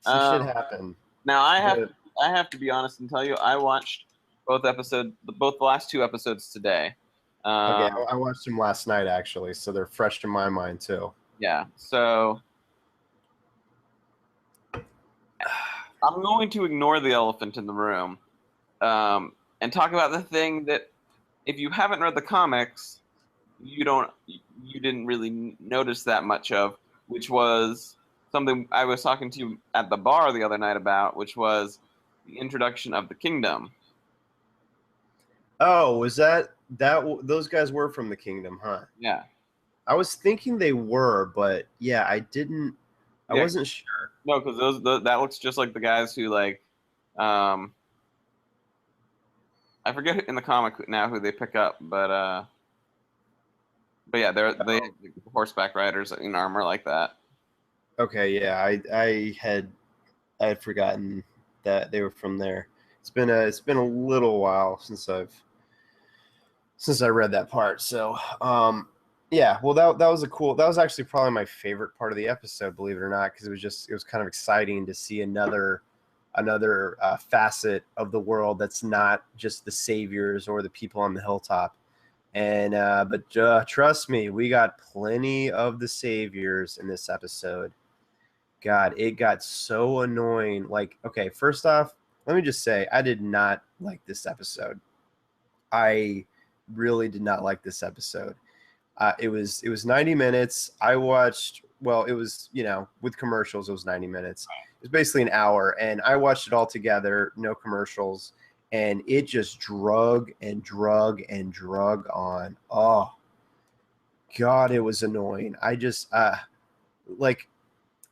some shit happened. Now I have to be honest and tell you, I watched both the last 2 episodes today. Okay, I watched them last night actually, so they're fresh in my mind too. Yeah, so I'm going to ignore the elephant in the room, and talk about the thing that, if you haven't read the comics, you didn't really notice that much of, which was something I was talking to you at the bar the other night about, which was the introduction of the kingdom. Oh, was that those guys were from the kingdom, huh? Yeah. I was thinking they were, but yeah, I wasn't sure. No, because that looks just like the guys who I forget in the comic now who they pick up, but yeah, they have horseback riders in armor like that. Okay, yeah, I had forgotten that they were from there. It's been a little while since I read that part. So, yeah, well that was actually probably my favorite part of the episode, believe it or not, because it was kind of exciting to see another facet of the world that's not just the saviors or the people on the hilltop. And but trust me, we got plenty of the saviors in this episode. God, it got so annoying. Like, okay, first off, let me just say I did not like this episode. I really did not like this episode. It was 90 minutes. I watched, well, it was, with commercials, it was 90 minutes. It was basically an hour, and I watched it all together, no commercials, and it just drug and drug and drug on. Oh, God, it was annoying. I just, like,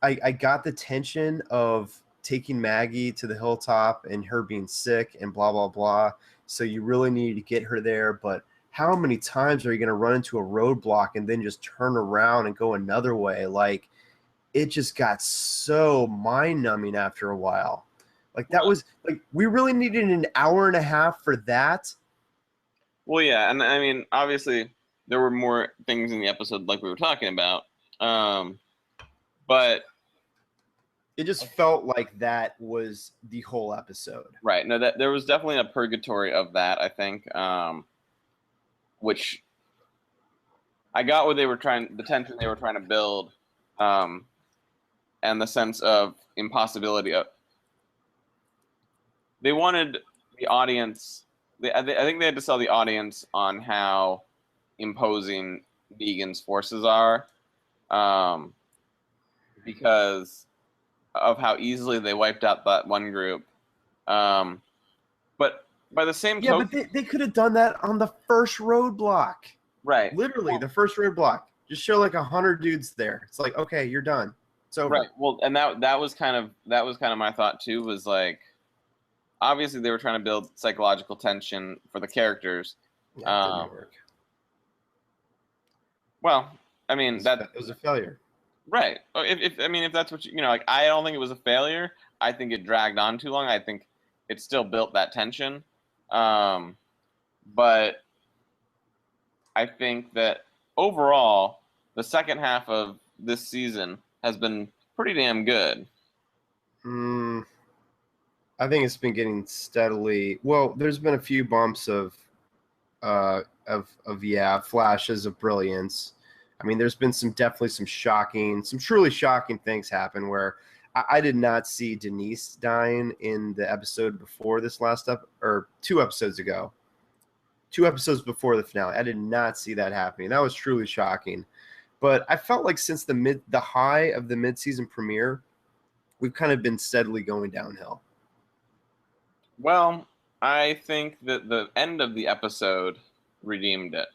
I got the tension of taking Maggie to the hilltop and her being sick and blah, blah, blah. So you really needed to get her there, but how many times are you going to run into a roadblock and then just turn around and go another way? Like, it just got so mind-numbing after a while. Like, that was like, we really needed an hour and a half for that. Well, yeah, and I mean, obviously there were more things in the episode like we were talking about, but it just felt like that was the whole episode. Right. No, that there was definitely a purgatory of that, I think, which I got what the tension they were trying to build, and the sense of impossibility of. They wanted the audience. I think they had to sell the audience on how imposing Negan's forces are, because of how easily they wiped out that one group. But by the same token, but they could have done that on the first roadblock. Right. Literally, the first roadblock. Just show like 100 dudes there. It's like, okay, you're done. It's over. Right. Well, and that was kind of my thought too. Was like, obviously they were trying to build psychological tension for the characters. Yeah, it didn't work. Well, I mean it was a failure. Right. If that's what like, I don't think it was a failure. I think it dragged on too long. I think it still built that tension. But I think that overall, the second half of this season has been pretty damn good. I think it's been getting steadily. Well, there's been a few bumps of flashes of brilliance. I mean, there's been some truly shocking things happen where I did not see Denise dying in the episode before this or 2 episodes ago. 2 episodes before the finale. I did not see that happening. That was truly shocking. But I felt like since the high of the mid-season premiere, we've kind of been steadily going downhill. Well, I think that the end of the episode redeemed it.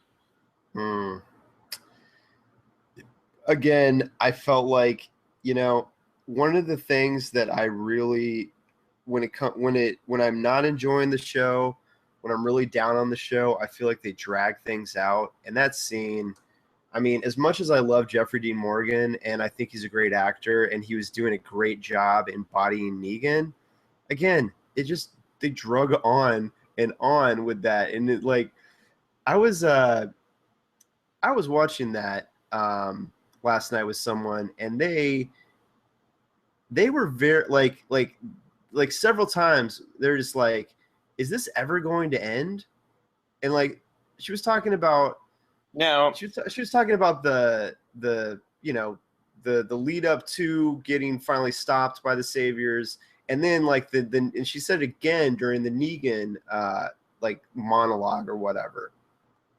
Again, I felt like, one of the things that I really, when I'm not enjoying the show, when I'm really down on the show, I feel like they drag things out. And that scene, I mean, as much as I love Jeffrey Dean Morgan and I think he's a great actor and he was doing a great job embodying Negan, again, they drug on and on with that. And I was I was watching that last night with someone, and they were very like several times they're just like, is this ever going to end? And like she was talking about she was talking about the the lead up to getting finally stopped by the saviors, and then like the and she said it again during the Negan like monologue or whatever.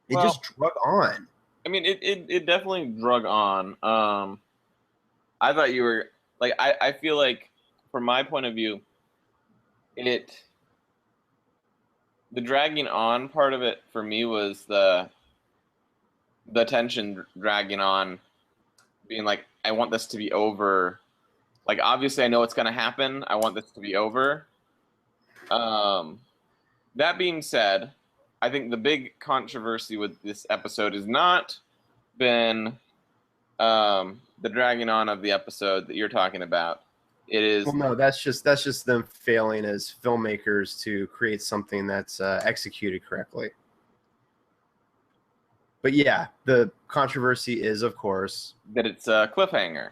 It just drug on. I mean, it definitely drug on. I thought you were like, I feel like from my point of view, the dragging on part of it for me was the tension dragging on, being like, I want this to be over. Like, obviously I know what's going to happen. I want this to be over. That being said, I think the big controversy with this episode has not been the dragging on of the episode that you're talking about. It is. Well, no, that's just them failing as filmmakers to create something that's executed correctly. But yeah, the controversy is, of course, that it's a cliffhanger.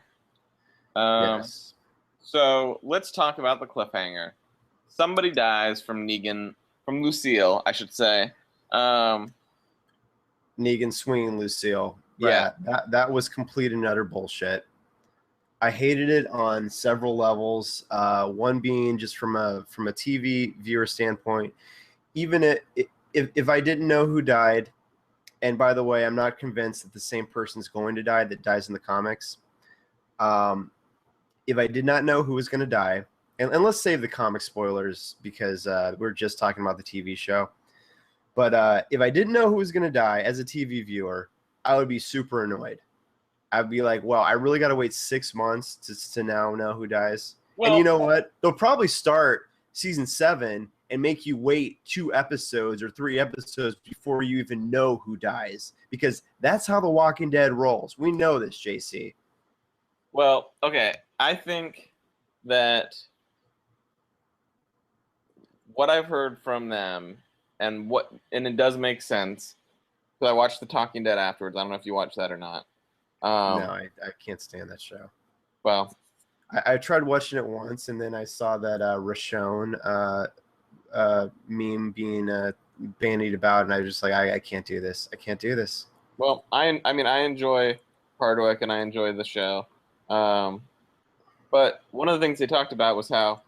Yes. So let's talk about the cliffhanger. Somebody dies from Lucille, I should say. Negan swinging Lucille. Yeah, right. That was complete and utter bullshit. I hated it on several levels. One being just from a TV viewer standpoint. Even if I didn't know who died, and by the way, I'm not convinced that the same person's going to die that dies in the comics. If I did not know who was going to die, and let's save the comic spoilers because we're just talking about the TV show. But if I didn't know who was going to die as a TV viewer, I would be super annoyed. I'd be like, well, I really got to wait 6 months to now know who dies. Well, and you know what? They'll probably start season 7 and make you wait 2 episodes or 3 episodes before you even know who dies, because that's how The Walking Dead rolls. We know this, JC. Well, okay. I think that what I've heard from them and it does make sense. So I watched The Talking Dead afterwards. I don't know if you watched that or not. No, I can't stand that show. Well, I tried watching it once, and then I saw that Rashon meme being bandied about, and I was just like, I can't do this. I can't do this. Well, I mean, I enjoy Hardwick, and I enjoy the show. But one of the things they talked about was how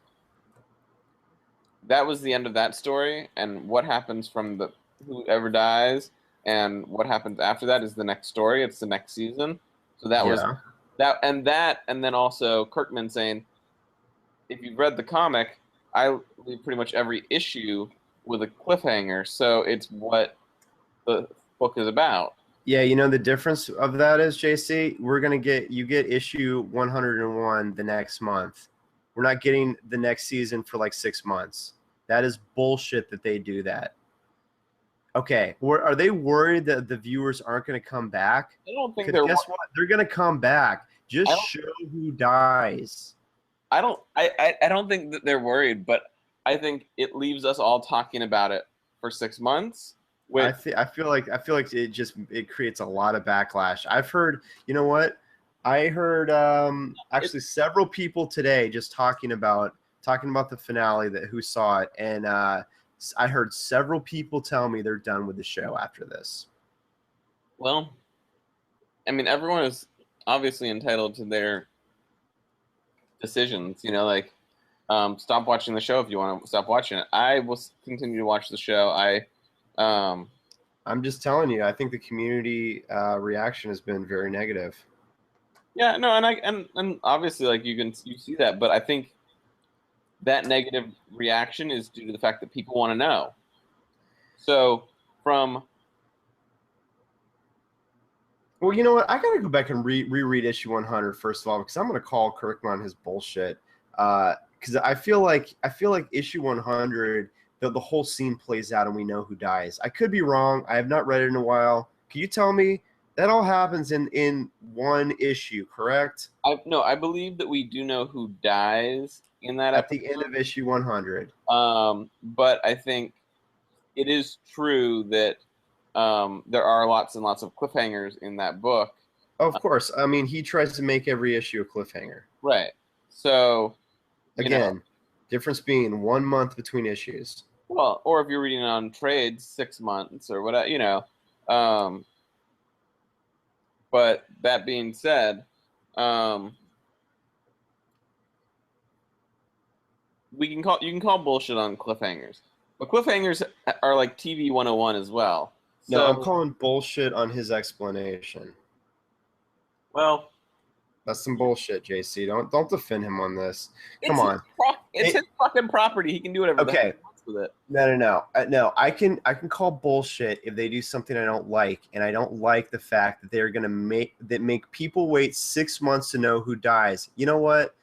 that was the end of that story, and what happens from whoever dies and what happens after that is the next story. It's the next season. So that was that, and then also Kirkman saying, if you've read the comic, I leave pretty much every issue with a cliffhanger. So it's what the book is about. Yeah, you know the difference of that is, JC, you get issue 101 the next month. We're not getting the next season for like 6 months. That is bullshit that they do that. Okay, are they worried that the viewers aren't going to come back? I don't think guess what? They're going to come back. Just show who dies. I don't think that they're worried, but I think it leaves us all talking about it for 6 months. I feel like it creates a lot of backlash. I've heard, you know what? I heard actually several people today just talking about the finale who saw it, and I heard several people tell me they're done with the show after this. Well, I mean, everyone is obviously entitled to their decisions. You know, like stop watching the show if you want to stop watching it. I will continue to watch the show. I'm just telling you, I think the community reaction has been very negative. Yeah, no, and obviously, like you see that, but I think that negative reaction is due to the fact that people want to know. So well, you know what? I gotta go back and reread issue 100 first of all, because I'm gonna call Kirkman on his bullshit. Because I feel like issue 100. The whole scene plays out and we know who dies. I could be wrong. I have not read it in a while. Can you tell me? That all happens in one issue, correct? I believe that we do know who dies in that at the end of issue 100. But I think it is true that there are lots and lots of cliffhangers in that book. Of course. I mean, he tries to make every issue a cliffhanger. Right. So, again, difference being 1 month between issues. Well, or if you're reading on trades, 6 months or whatever, But that being said, you can call bullshit on cliffhangers, but cliffhangers are like TV 101 as well. No, I'm calling bullshit on his explanation. Well, that's some bullshit, JC. Don't defend him on this. Come on. It's his fucking property. He can do whatever the hell he wants with it. No. I can call bullshit if they do something I don't like, and I don't like the fact that they're gonna make people wait 6 months to know who dies. You know what?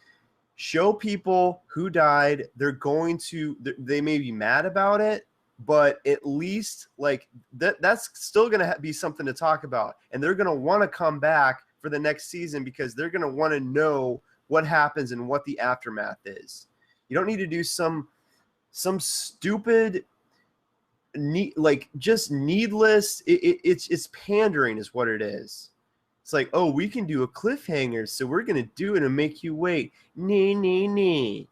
Show people who died. They may be mad about it, but at least like that's still gonna be something to talk about, and they're gonna want to come back for the next season because they're gonna want to know what happens and what the aftermath is. You don't need to do some stupid, just needless. It's pandering, is what it is. It's like, oh, we can do a cliffhanger, so we're gonna do it and make you wait. Nee.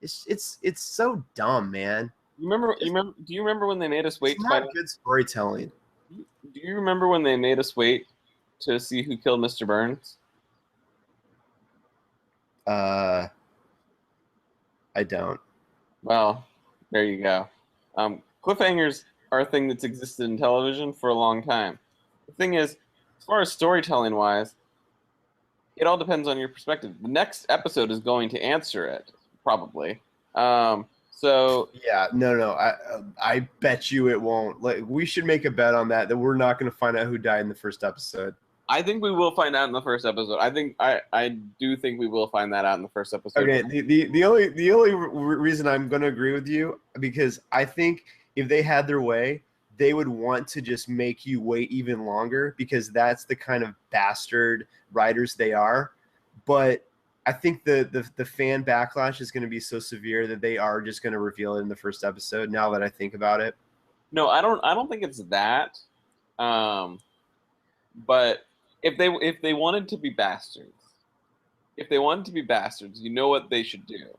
It's so dumb, man. Do you remember when they made us wait? It's not good storytelling. Do you remember when they made us wait to see who killed Mr. Burns? I don't. Well, there you go. Cliffhangers are a thing that's existed in television for a long time. The thing is, as far as storytelling wise, it all depends on your perspective. The next episode is going to answer it, probably. So yeah, no. I bet you it won't. Like, we should make a bet on that we're not going to find out who died in the first episode. I think we will find out in the first episode. I do think we will find that out in the first episode. Okay, the only reason I'm going to agree with you, because I think if they had their way, they would want to just make you wait even longer, because that's the kind of bastard writers they are. But I think the fan backlash is going to be so severe that they are just going to reveal it in the first episode. Now that I think about it, no, I don't think it's that. But if they wanted to be bastards, you know what they should do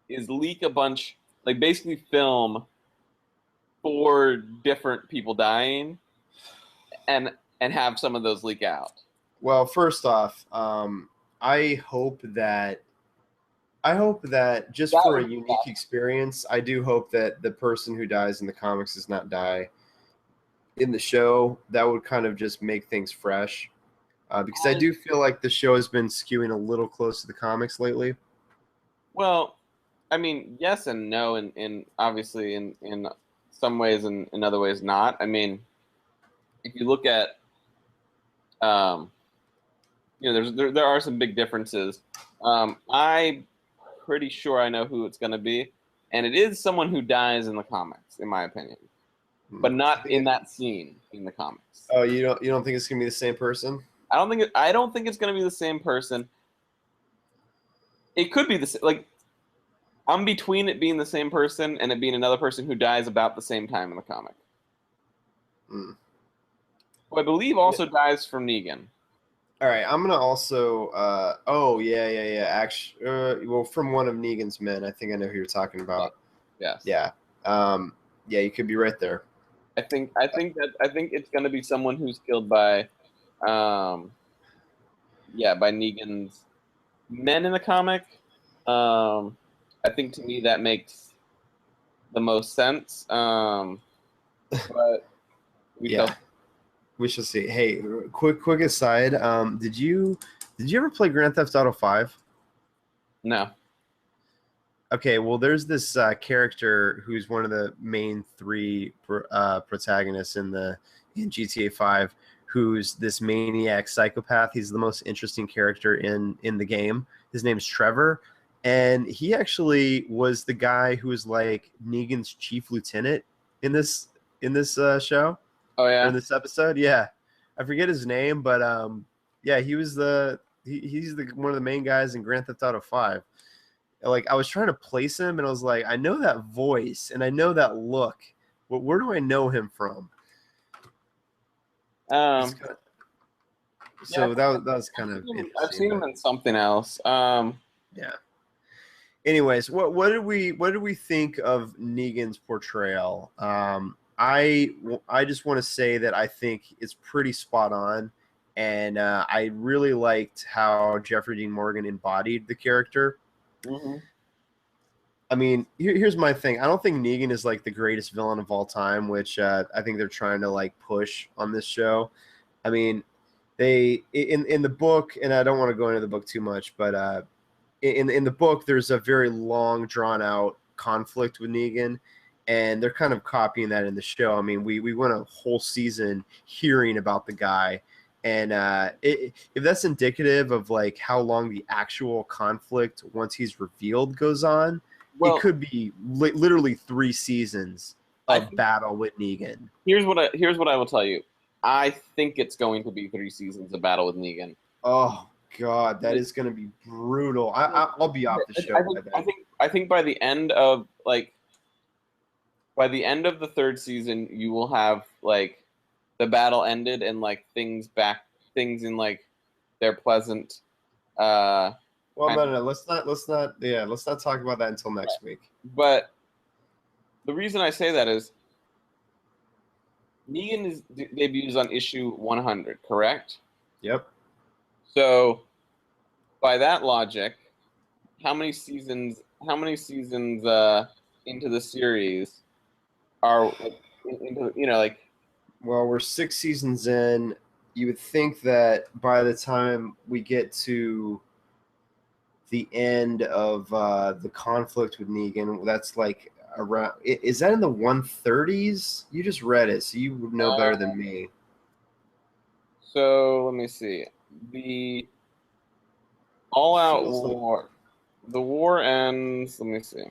is leak a bunch, like basically film 4 different people dying, and have some of those leak out. Well, first off, I hope that just for a unique experience, I do hope that the person who dies in the comics does not die in the show. That would kind of just make things fresh, because I do feel like the show has been skewing a little close to the comics lately. Well, I mean, yes and no, and obviously in some ways, and in other ways not. I mean, if you look at, there are some big differences. I'm pretty sure I know who it's going to be, and it is someone who dies in the comics, in my opinion, but not in that scene in the comics. Oh, you don't think it's going to be the same person? I don't think it's going to be the same person. It could be the same. Like, I'm between it being the same person and it being another person who dies about the same time in the comic. Who I believe also dies from Negan. All right, I'm gonna also. Actually, well, from one of Negan's men, I think I know who you're talking about. Yes. Yeah. Yeah, you could be right there. I think it's gonna be someone who's killed by, by Negan's men in the comic. I think to me that makes the most sense. But we shall see. Hey, quick aside. Did you ever play Grand Theft Auto 5? No. Okay, well, there's this character who's one of the main 3 protagonists in GTA 5, who's this maniac psychopath. He's the most interesting character in the game. His name's Trevor, and he actually was the guy who was like Negan's chief lieutenant in this show. Oh yeah, in this episode. Yeah, I forget his name, but yeah, he was he's one of the main guys in Grand Theft Auto 5. Like, I was trying to place him, and I was like, I know that voice and I know that look, Where do I know him from? Yeah, So that was kind of interesting. I've seen him in something else. Yeah. Anyways, what did we think of Negan's portrayal? I just want to say that I think it's pretty spot on, and I really liked how Jeffrey Dean Morgan embodied the character. Mm-hmm. I mean, here's my thing. I don't think Negan is like the greatest villain of all time, which I think they're trying to like push on this show. I mean, they in the book, and I don't want to go into the book too much, but in the book, there's a very long, drawn out conflict with Negan, and they're kind of copying that in the show. I mean, we went a whole season hearing about the guy, and if that's indicative of like how long the actual conflict once he's revealed goes on, it could be literally 3 seasons of battle with Negan. Here's what I will tell you. I think it's going to be 3 seasons of battle with Negan. Oh God, that is going to be brutal. I'll be off the show by then. I think by the end of the 3rd season, you will have like the battle ended and like things in like their pleasant. Well, no. Let's not talk about that until next week. But the reason I say that is Negan debuts on issue 100, correct? Yep. So, by that logic, how many seasons into the series are into, like? Well, we're 6 seasons in. You would think that by the time we get to the end of the conflict with Negan, that's like around. Is that in the 130s? You just read it, so you would know better than me. So let me see. The all-out war. The war ends. Let me see.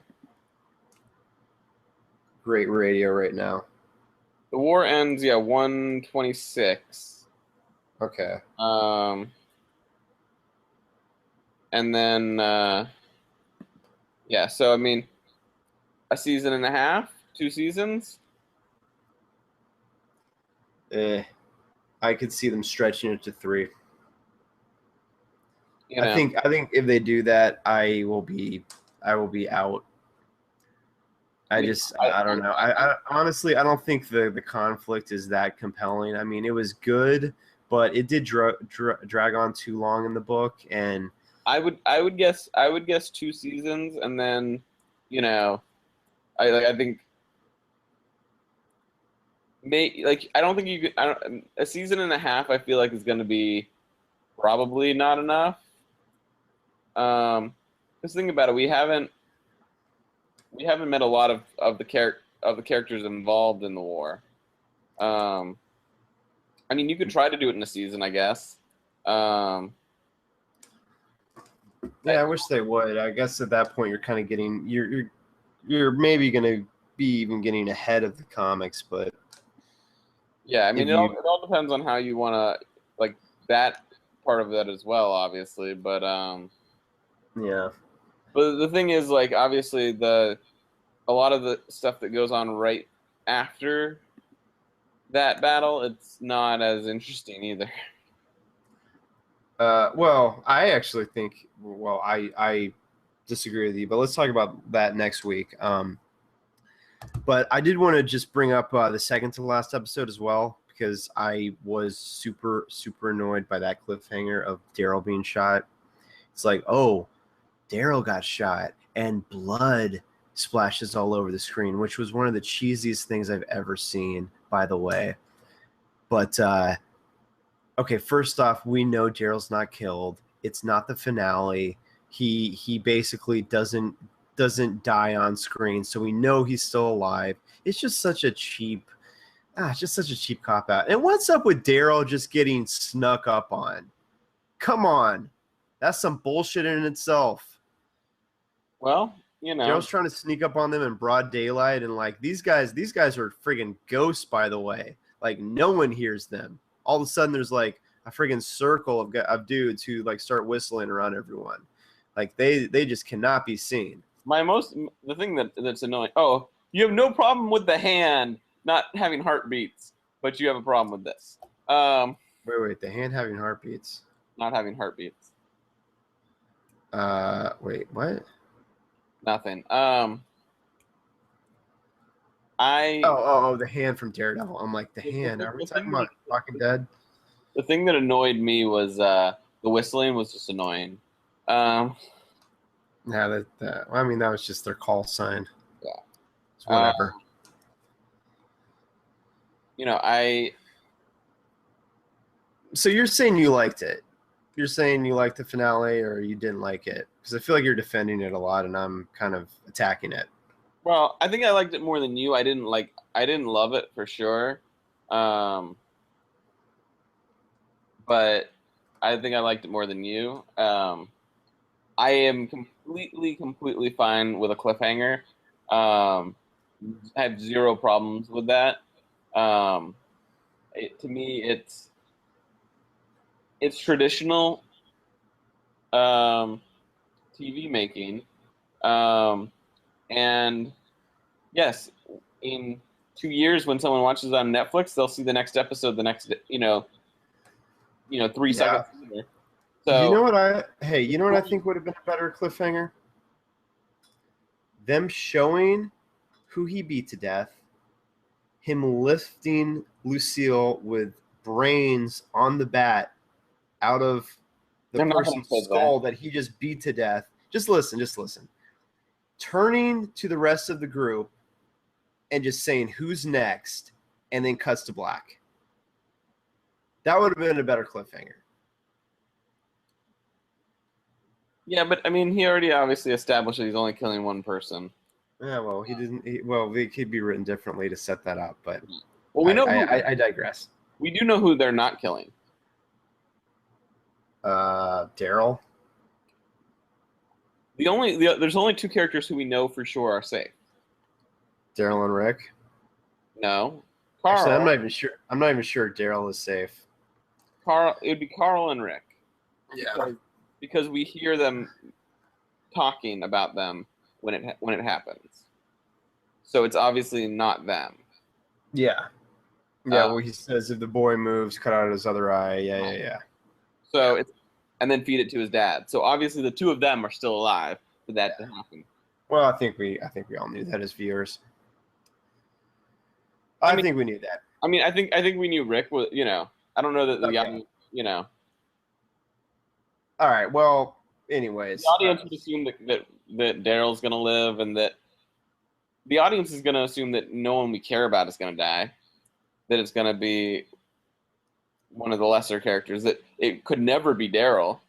Great radio right now. The war ends. Yeah, 126. Okay. And then yeah. So I mean, a season and a half, 2 seasons. I could see them stretching it to 3. You know. I think if they do that, I will be out. I don't know. I honestly, I don't think the conflict is that compelling. I mean, it was good, but it did drag on too long in the book, and I would guess 2 seasons, and then, I think I don't think you could. A season and a half, I feel like, is going to be probably not enough. Just think about it. We haven't met a lot of the characters involved in the war. I mean, you could try to do it in a season, I guess. Yeah, I wish they would. I guess at that point you're kind of getting you're maybe going to be even getting ahead of the comics, but yeah, I mean, it all depends on how you want to like that part of that as well, obviously. But yeah. But the thing is, like, obviously a lot of the stuff that goes on right after that battle, it's not as interesting either. Well, I actually think. Well, I disagree with you, but let's talk about that next week. But I did want to just bring up the second to last episode as well, because I was super annoyed by that cliffhanger of Daryl being shot. It's like, oh, Daryl got shot and blood splashes all over the screen, which was one of the cheesiest things I've ever seen, by the way. But okay, first off, we know Daryl's not killed. It's not the finale. He basically doesn't die on screen, so we know he's still alive. It's just such a cheap cop out. And what's up with Daryl just getting snuck up on? Come on, that's some bullshit in itself. Well, Daryl's trying to sneak up on them in broad daylight, and like these guys are friggin' ghosts, by the way. Like no one hears them. All of a sudden, there's like a friggin' circle of dudes who like start whistling around everyone. Like they just cannot be seen. The thing that's annoying. Oh, you have no problem with the hand. not having heartbeats, but you have a problem with this. Wait, the hand having heartbeats. Not having heartbeats. Wait, what? Nothing. The hand from Daredevil. I'm like, the hand. Are we talking about Walking Dead? The thing that annoyed me was the whistling was just annoying. Yeah, I mean, that was just their call sign. Yeah. It's whatever. So you're saying you liked it? You're saying you liked the finale, or you didn't like it? Because I feel like you're defending it a lot, and I'm kind of attacking it. Well, I think I liked it more than you. I didn't love it for sure. But I think I liked it more than you. I am completely fine with a cliffhanger. I have zero problems with that. To me, it's traditional TV making, and yes, in 2 years when someone watches it on Netflix, they'll see the next episode the next 3 seconds later. So you know what I think would have been a better cliffhanger? Them showing who he beat to death, him lifting Lucille with brains on the bat out of the person's skull that he just beat to death. Just listen. Turning to the rest of the group and just saying who's next, and then cuts to black. That would have been a better cliffhanger. Yeah, but I mean, he already obviously established that he's only killing one person. Yeah, well, he didn't. It could be written differently to set that up, but well, we know. I digress. We do know who they're not killing. Daryl. There's only 2 characters who we know for sure are safe. Daryl and Rick. No, Carl. Actually, I'm not even sure Daryl is safe. It would be Carl and Rick. Yeah. Because we hear them talking about them when it happens. So it's obviously not them. Yeah. Yeah, well, he says if the boy moves, cut out his other eye. Yeah. So and then feed it to his dad. So obviously the 2 of them are still alive for that to happen. Well, I think we all knew that as viewers. I think we knew that. I mean, I think we knew Rick was, I don't know that the audience, All right. Well, anyways, the audience would assume that Daryl's going to live, and that the audience is going to assume that no one we care about is going to die, that it's going to be one of the lesser characters, that it could never be Daryl.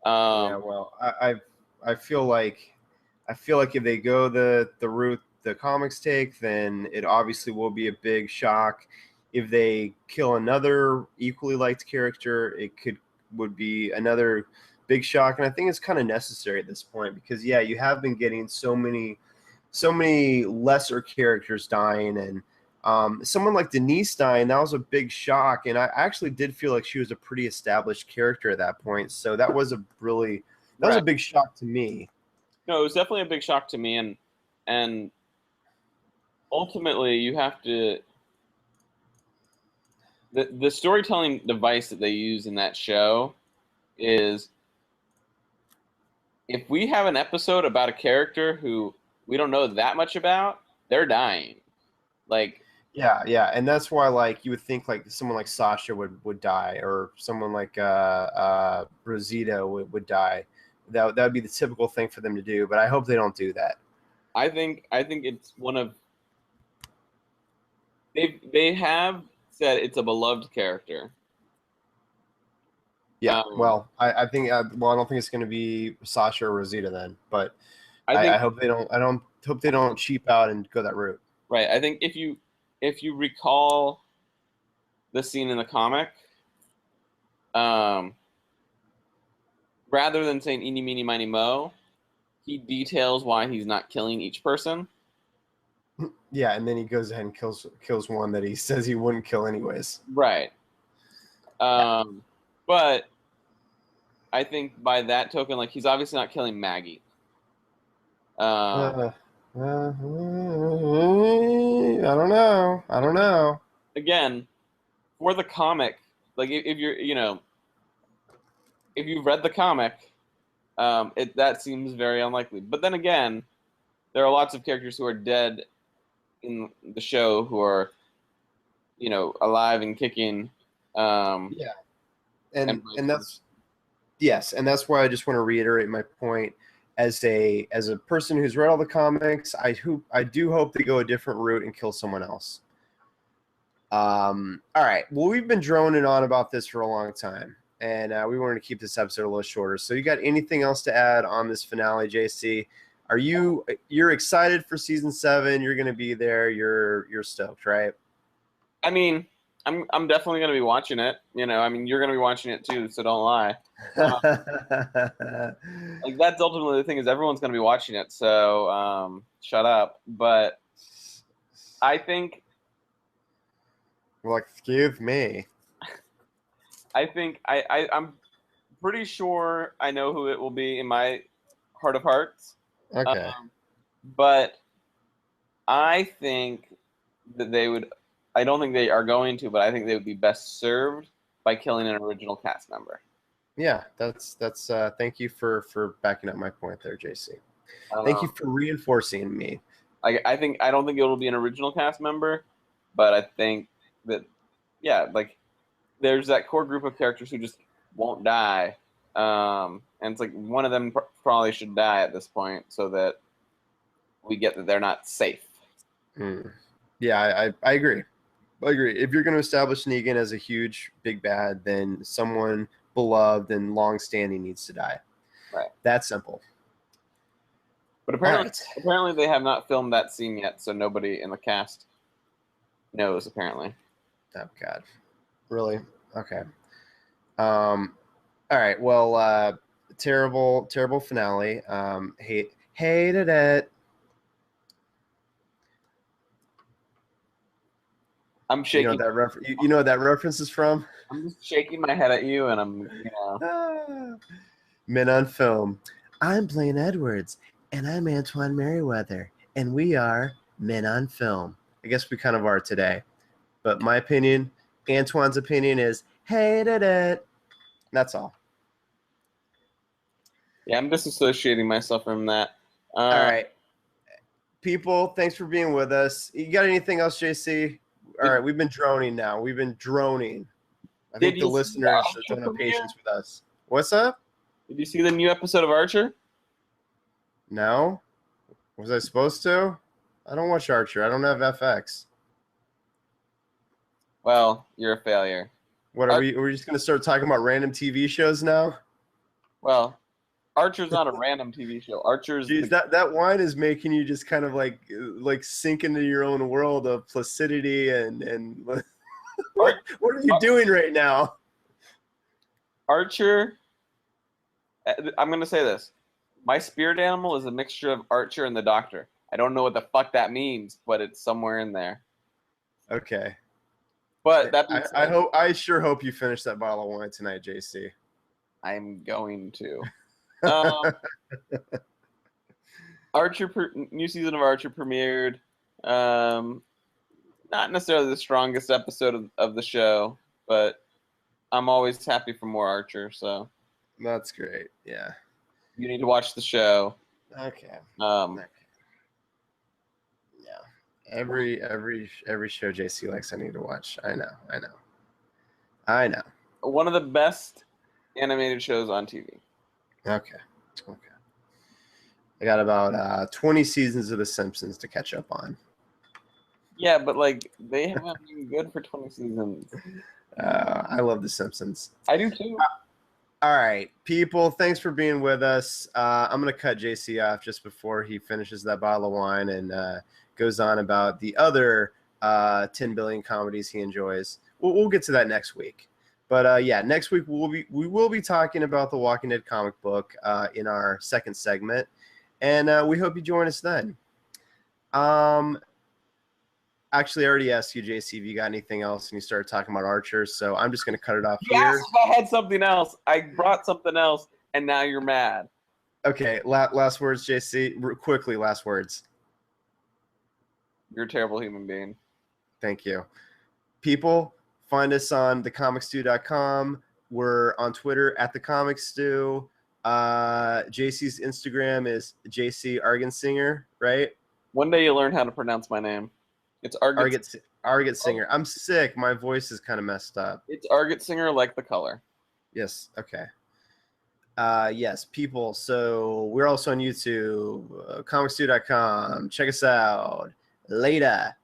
Yeah. Well, I feel like if they go the route the comics take, then it obviously will be a big shock. If they kill another equally liked character, it would be another big shock, and I think it's kind of necessary at this point because you have been getting so many lesser characters dying, and someone like Denise dying, that was a big shock, and I actually did feel like she was a pretty established character at that point, so that was a big shock to me. No, it was definitely a big shock to me, and ultimately you have to. The storytelling device that they use in that show is, if we have an episode about a character who we don't know that much about, they're dying. Like, yeah, and that's why you would think someone like Sasha would die, or someone like Rosita would die. That would be the typical thing for them to do, but I hope they don't do that. I think it's one of they have said it's a beloved character. Yeah, I think I don't think it's going to be Sasha or Rosita then, but I hope they don't. I don't hope they don't cheap out and go that route. Right. I think if you recall the scene in the comic, rather than saying "eeny, meeny, miny, mo," he details why he's not killing each person. Yeah, and then he goes ahead and kills one that he says he wouldn't kill anyways. Right. But I think by that token, he's obviously not killing Maggie. Yeah, I don't know. I don't know. Again, for the comic, like if you're, if you've read the comic, that seems very unlikely. But then again, there are lots of characters who are dead in the show who are, alive and kicking. Yeah, And and that's yes, and that's why I just want to reiterate my point. As a person who's read all the comics, I do hope they go a different route and kill someone else. All right. Well, we've been droning on about this for a long time, and we wanted to keep this episode a little shorter. So, you got anything else to add on this finale, JC? You're excited for season 7? You're going to be there. You're stoked, right? I mean, I'm definitely going to be watching it. I mean, you're going to be watching it too, so don't lie. Like that's ultimately the thing is everyone's going to be watching it, so shut up. But I think. Well, excuse me. I think I'm pretty sure I know who it will be in my heart of hearts. Okay. But I think that they would. I don't think they are going to, but I think they would be best served by killing an original cast member. Yeah, that's. Thank you for backing up my point there, JC. Thank you for reinforcing me. I don't think it will be an original cast member, but I think that like there's that core group of characters who just won't die, and it's like one of them probably should die at this point so that we get that they're not safe. Yeah, I agree. I agree. If you're going to establish Negan as a huge big bad, then someone beloved and long-standing needs to die. Right. That's simple. But apparently they have not filmed that scene yet, so nobody in the cast knows. Apparently. Oh God. Really? Okay. All right. Well, terrible finale. Hated it. I'm shaking. You know what that reference is from? I'm just shaking my head at you, and I'm, Men on Film. I'm Blaine Edwards, and I'm Antoine Merriweather, and we are Men on Film. I guess we kind of are today. But my opinion, Antoine's opinion is hated it. That's all. Yeah, I'm disassociating myself from that. All right. People, thanks for being with us. You got anything else, JC? All right, we've been droning now. We've been droning. I think the listeners don't have patience with us. What's up? Did you see the new episode of Archer? No. Was I supposed to? I don't watch Archer. I don't have FX. Well, you're a failure. What are we just going to start talking about random TV shows now? Well, Archer's not a random TV show. Archer's that wine is making you just kind of like sink into your own world of placidity and what are you doing right now? Archer, I'm going to say this. My spirit animal is a mixture of Archer and the Doctor. I don't know what the fuck that means, but it's somewhere in there. Okay. But I sure hope you finish that bottle of wine tonight, JC. I'm going to. New season of Archer premiered. Not necessarily the strongest episode of the show, but I'm always happy for more Archer. So that's great. Yeah, you need to watch the show. Okay. Okay. Yeah. Every show JC likes, I need to watch. I know. One of the best animated shows on TV. Okay. I got about 20 seasons of The Simpsons to catch up on. Yeah, but like they haven't been good for 20 seasons. I love The Simpsons. I do too. All right, people, thanks for being with us. I'm going to cut JC off just before he finishes that bottle of wine and goes on about the other 10 billion comedies he enjoys. We'll get to that next week. But next week we will be talking about the Walking Dead comic book in our second segment, and we hope you join us then. Actually, I already asked you, JC, if you got anything else, and you started talking about Archer, so I'm just going to cut it off here. Yes, I had something else. I brought something else, and now you're mad. Okay, last words, JC. Quickly, last words. You're a terrible human being. Thank you. People, find us on thecomicstew.com. We're on Twitter at thecomicstew. JC's Instagram is JC Argensinger, right? One day you'll learn how to pronounce my name. It's Argensinger. I'm sick. My voice is kind of messed up. It's Argensinger like the color. Yes. Okay. Yes, people. So we're also on YouTube, comicstew.com. Check us out. Later.